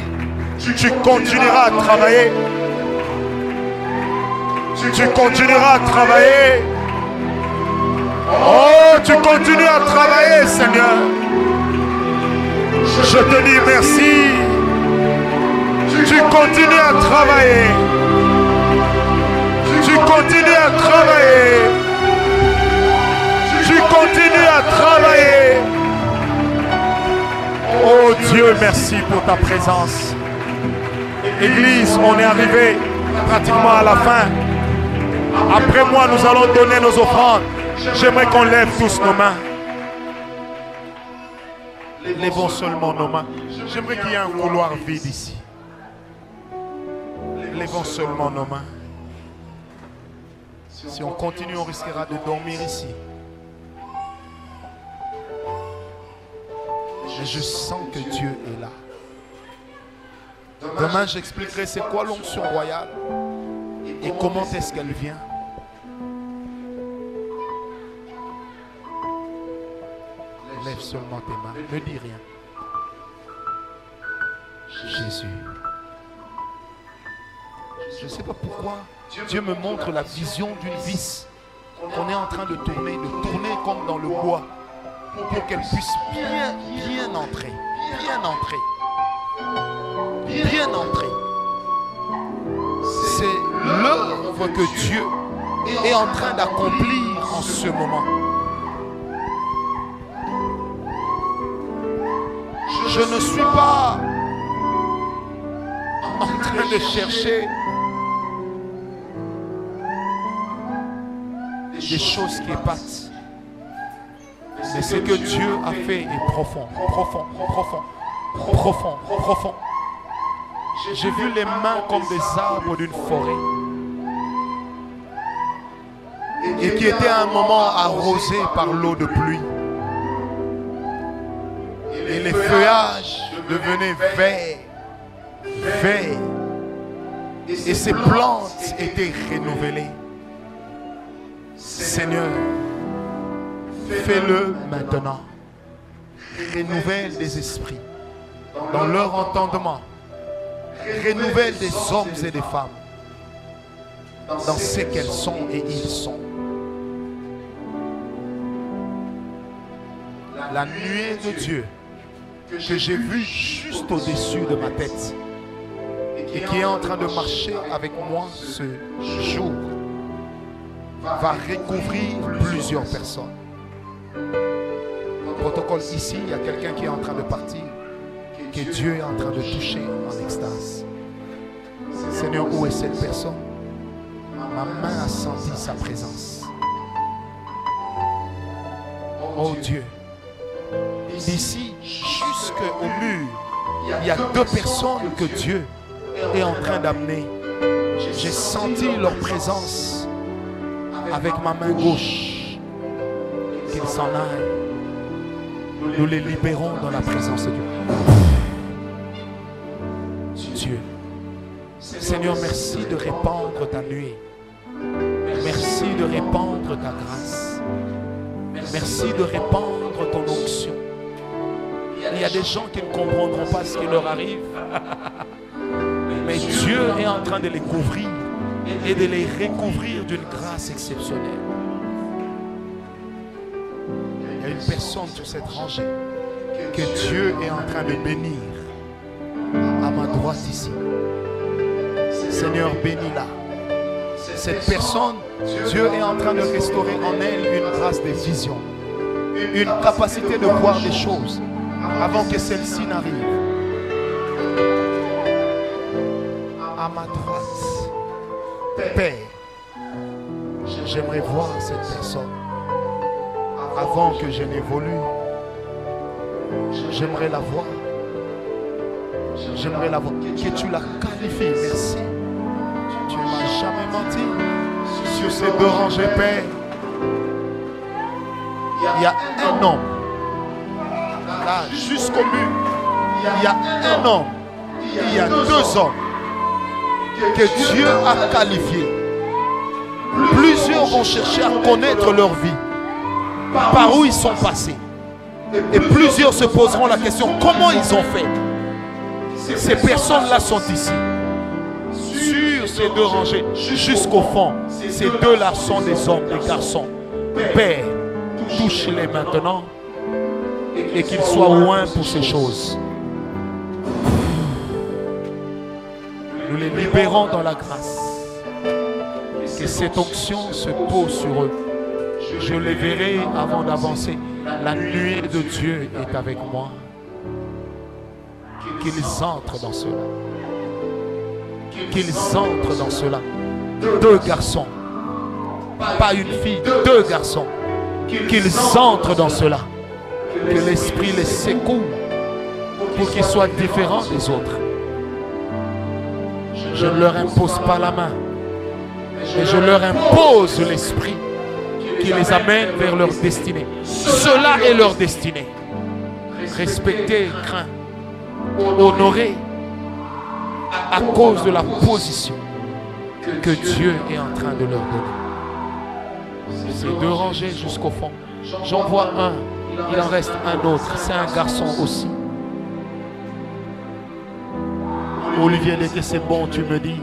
Tu continueras à travailler. Tu continueras à travailler. Oh, tu continues à travailler, Seigneur. Je te dis merci. Tu continues à travailler. Tu continues à travailler. Tu continues à travailler. Oh Dieu, merci pour ta présence. Église, on est arrivé pratiquement à la fin. Après moi, nous allons donner nos offrandes. J'aimerais qu'on lève tous nos mains. Lèvons seulement nos mains. J'aimerais qu'il y ait un couloir vide ici. Lèvons seulement nos mains. Si on continue, on risquera de dormir ici. Mais je sens que Dieu est là. Demain, j'expliquerai c'est quoi l'onction royale et comment est-ce qu'elle vient. Lève seulement tes mains, ne dis rien. Jésus. Je ne sais pas pourquoi Dieu me montre la vision d'une vis qu'on est en train de tourner comme dans le bois pour qu'elle puisse bien entrer, bien entrer. C'est l'œuvre que Dieu est en train d'accomplir en ce moment. Je ne suis pas en train de chercher des choses qui épatent. Mais ce que Dieu a fait est profond. J'ai vu les mains comme des arbres d'une forêt. Et qui étaient à un moment arrosés par l'eau de pluie. Et les feuillages devenaient verts. Et ces plantes étaient renouvelées. Seigneur, fais-le maintenant. Renouvelle des esprits dans leur entendement. Renouvelle des hommes et des femmes. dans ce qu'elles sont et ils sont. La nuée de Dieu que j'ai vue juste au-dessus de ma tête et qui est en train de marcher avec moi ce jour va recouvrir plusieurs personnes. Protocole ici, il y a quelqu'un qui est en train de partir, que Dieu est en train de toucher en extase. Seigneur, où est cette personne? Ma main a senti sa présence. Oh Dieu, d'ici jusqu'au mur, il y a deux personnes que Dieu est en train d'amener. J'ai senti leur présence avec ma main gauche. Qu'ils s'en aillent. Nous les libérons dans la présence de Dieu. Dieu, Seigneur, merci de répandre ta nuée. Merci de répandre ta grâce. Merci de répandre ton onction. Il y a des gens qui ne comprendront pas ce qui leur arrive. Mais Dieu est en train de les couvrir et de les recouvrir d'une grâce exceptionnelle. Il y a une personne sur cette rangée que Dieu est en train de bénir à ma droite ici. Seigneur, bénis-la. Cette personne, Dieu est en train de restaurer en elle une grâce de vision, une capacité de voir des choses avant que celle-ci n'arrive. À ma droite, Père, j'aimerais voir cette personne avant que je n'évolue. J'aimerais la voir. J'aimerais la voir. Que tu la qualifies. Merci. Tu ne m'as jamais menti. Sur ces deux rangées, Père, il y a un homme. Là, jusqu'au mur, il y a un homme. Il y a deux hommes que Dieu a qualifiés. Plusieurs vont chercher à connaître leur vie, par où ils sont passés. Et plusieurs se poseront la question, comment ils ont fait? Ces personnes-là sont ici. Sur ces deux rangées, jusqu'au fond, ces deux-là sont des hommes, des garçons. Père, touche-les maintenant et qu'ils soient loin pour ces choses. Nous les libérons dans la grâce. Que cette onction se pose sur eux. Je les verrai avant d'avancer. La nuée de Dieu est avec moi. Qu'ils entrent dans cela. Qu'ils entrent dans cela. Deux garçons. Pas une fille, deux garçons. Qu'ils entrent dans cela. Que l'Esprit les secoue pour qu'ils soient différents des autres. Je ne leur impose pas la main, mais je leur impose l'Esprit qui les amène vers leur destinée. Cela est leur destinée. Respecter, craindre, honorer à cause de la position que Dieu est en train de leur donner. Ces deux rangées jusqu'au fond. J'en vois un, il en reste un autre. C'est un garçon aussi. Olivier, dès que c'est bon, tu me dis,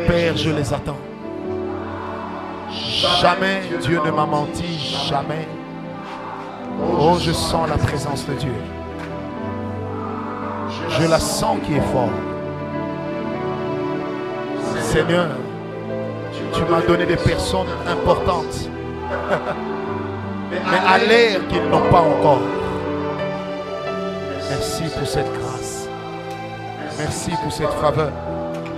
Père, je les attends. Jamais Dieu ne m'a menti, jamais. Oh, je sens la présence de Dieu. Je la sens qui est forte. Seigneur, tu m'as donné des personnes importantes, mais à l'air qu'ils n'ont pas encore. Merci pour cette grâce. Merci pour cette faveur.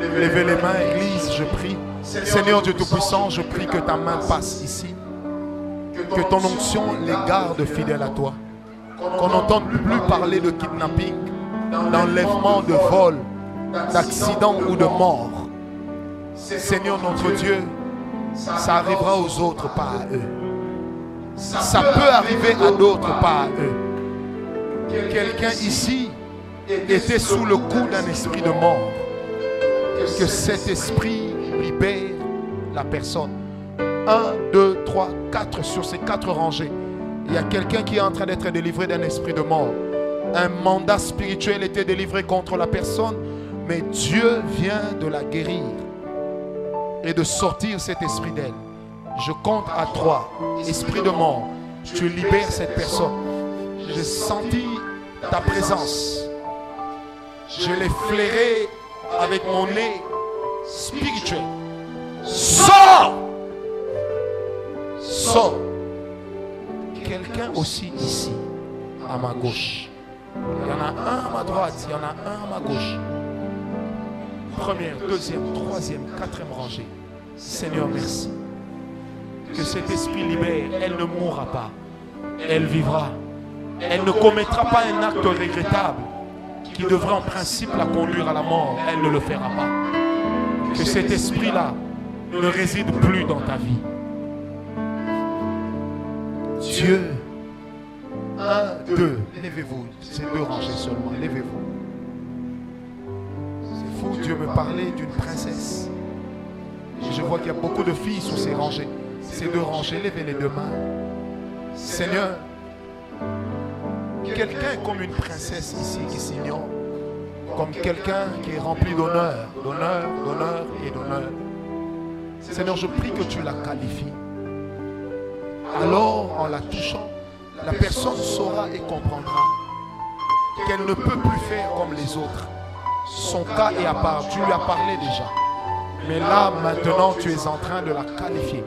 Levez les mains, Église, je prie. Seigneur Dieu Tout-Puissant, je prie que ta main passe ici. Que ton onction les garde fidèles à toi. Qu'on n'entende plus parler de kidnapping, d'enlèvement, de vol, d'accident ou de mort. Seigneur notre Dieu, ça arrivera aux autres, pas à eux. Ça peut arriver à d'autres, pas à eux. Quelqu'un ici était sous le coup d'un esprit de mort. Que cet esprit libère la personne. 1, 2, 3, 4 sur ces 4 rangées. Il y a quelqu'un qui est en train d'être délivré d'un esprit de mort. Un mandat spirituel était délivré contre la personne, mais Dieu vient de la guérir. et de sortir cet esprit d'elle. Je compte à 3. Esprit de mort, tu libères cette personne. J'ai senti ta présence. Je l'ai flairé avec mon nez spirituel. Sors! Sors! Quelqu'un aussi ici, à ma gauche. Il y en a un à ma droite, il y en a un à ma gauche. Première, deuxième, troisième, quatrième rangée. Seigneur, merci. Que cet esprit libère, elle ne mourra pas. Elle vivra. Elle ne commettra pas un acte regrettable qui devrait en principe la conduire à la mort. Elle ne le fera pas. Que cet esprit-là ne réside plus dans ta vie. Dieu, 1, 2, levez-vous. C'est 2 rangées seulement, levez-vous. C'est fou, Dieu me parlait d'une princesse. Et je vois qu'il y a beaucoup de filles sous ces rangées. Ces 2 rangées, levez les 2 mains. Seigneur, quelqu'un est comme une princesse ici qui s'ignore. Comme quelqu'un qui est rempli d'honneur, d'honneur, d'honneur et d'honneur. Seigneur, je prie que tu la qualifies. Alors, en la touchant, la personne saura et comprendra qu'elle ne peut plus faire comme les autres. Son cas est à part. Tu lui as parlé déjà. Mais là, maintenant, tu es en train de la qualifier.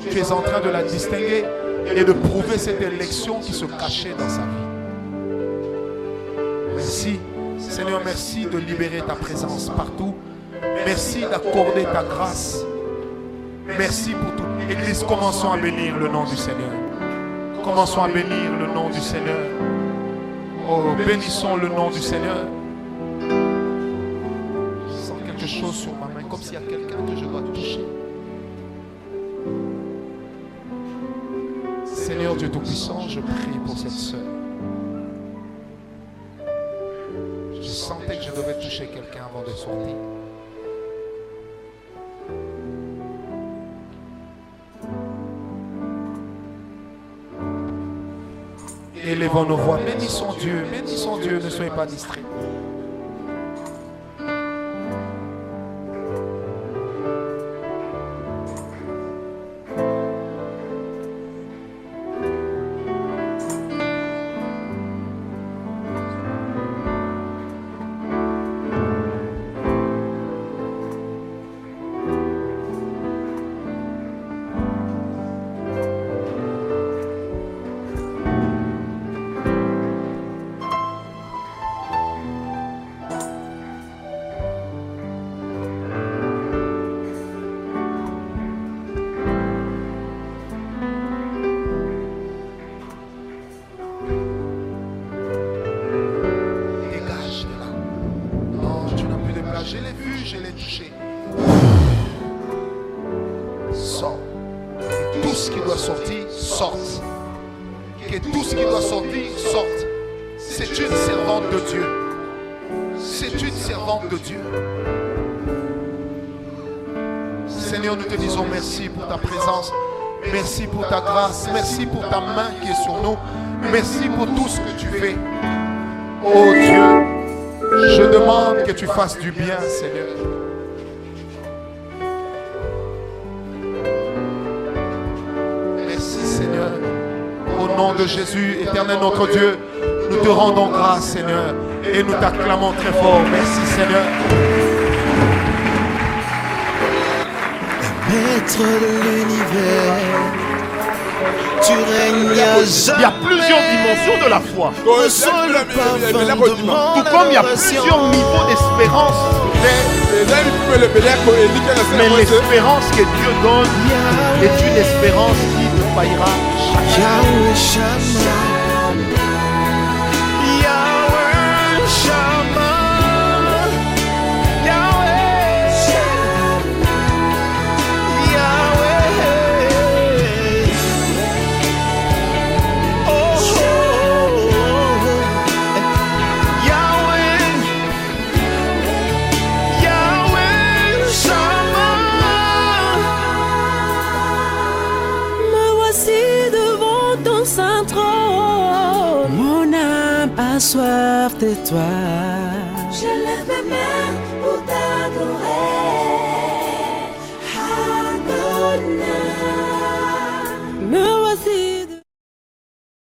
Tu es en train de la distinguer et de prouver cette élection qui se cachait dans sa vie. Merci. Seigneur, merci de libérer ta présence partout. Merci d'accorder ta grâce. Merci pour tout. Église, commençons à bénir le nom du Seigneur. Commençons à bénir le nom du Seigneur. Oh, bénissons le nom du Seigneur. Je sens quelque chose sur ma main, comme s'il y a quelqu'un que je dois toucher. Seigneur Dieu Tout-Puissant, je prie pour cette sœur. Je sentais que je devais toucher quelqu'un avant de sortir. Élevons nos voix, bénissons Dieu, ne soyez pas distraits. Je l'ai vu, je l'ai touché. Sors. Que tout ce qui doit sortir, sorte. Que tout ce qui doit sortir, sorte. C'est une servante de Dieu. C'est une servante de Dieu. Seigneur, nous te disons merci pour ta présence. Merci pour ta grâce. Merci pour ta main qui est sur nous. Merci pour tout ce que tu fais. Oh Dieu. Je demande que tu fasses du bien, Seigneur. Merci, Seigneur. Au nom de Jésus, éternel notre Dieu, nous te rendons grâce, Seigneur, et nous t'acclamons très fort. Merci, Seigneur. Maître de l'univers, tu règnes à jamais. Il y a plusieurs dimensions de la foi. Ressens le parfum de mon Tout comme il y a plusieurs niveaux d'espérance. Mais l'espérance que Dieu donne est une espérance qui ne faillira jamais. Yahweh Shammah, Yahweh Shammah, Yahweh Shammah, Yahweh. Oh, oh, oh, Yahweh, Yahweh Shammah. Me voici devant ton saint trône. Mon âme a soif de toi. Je lève mes mains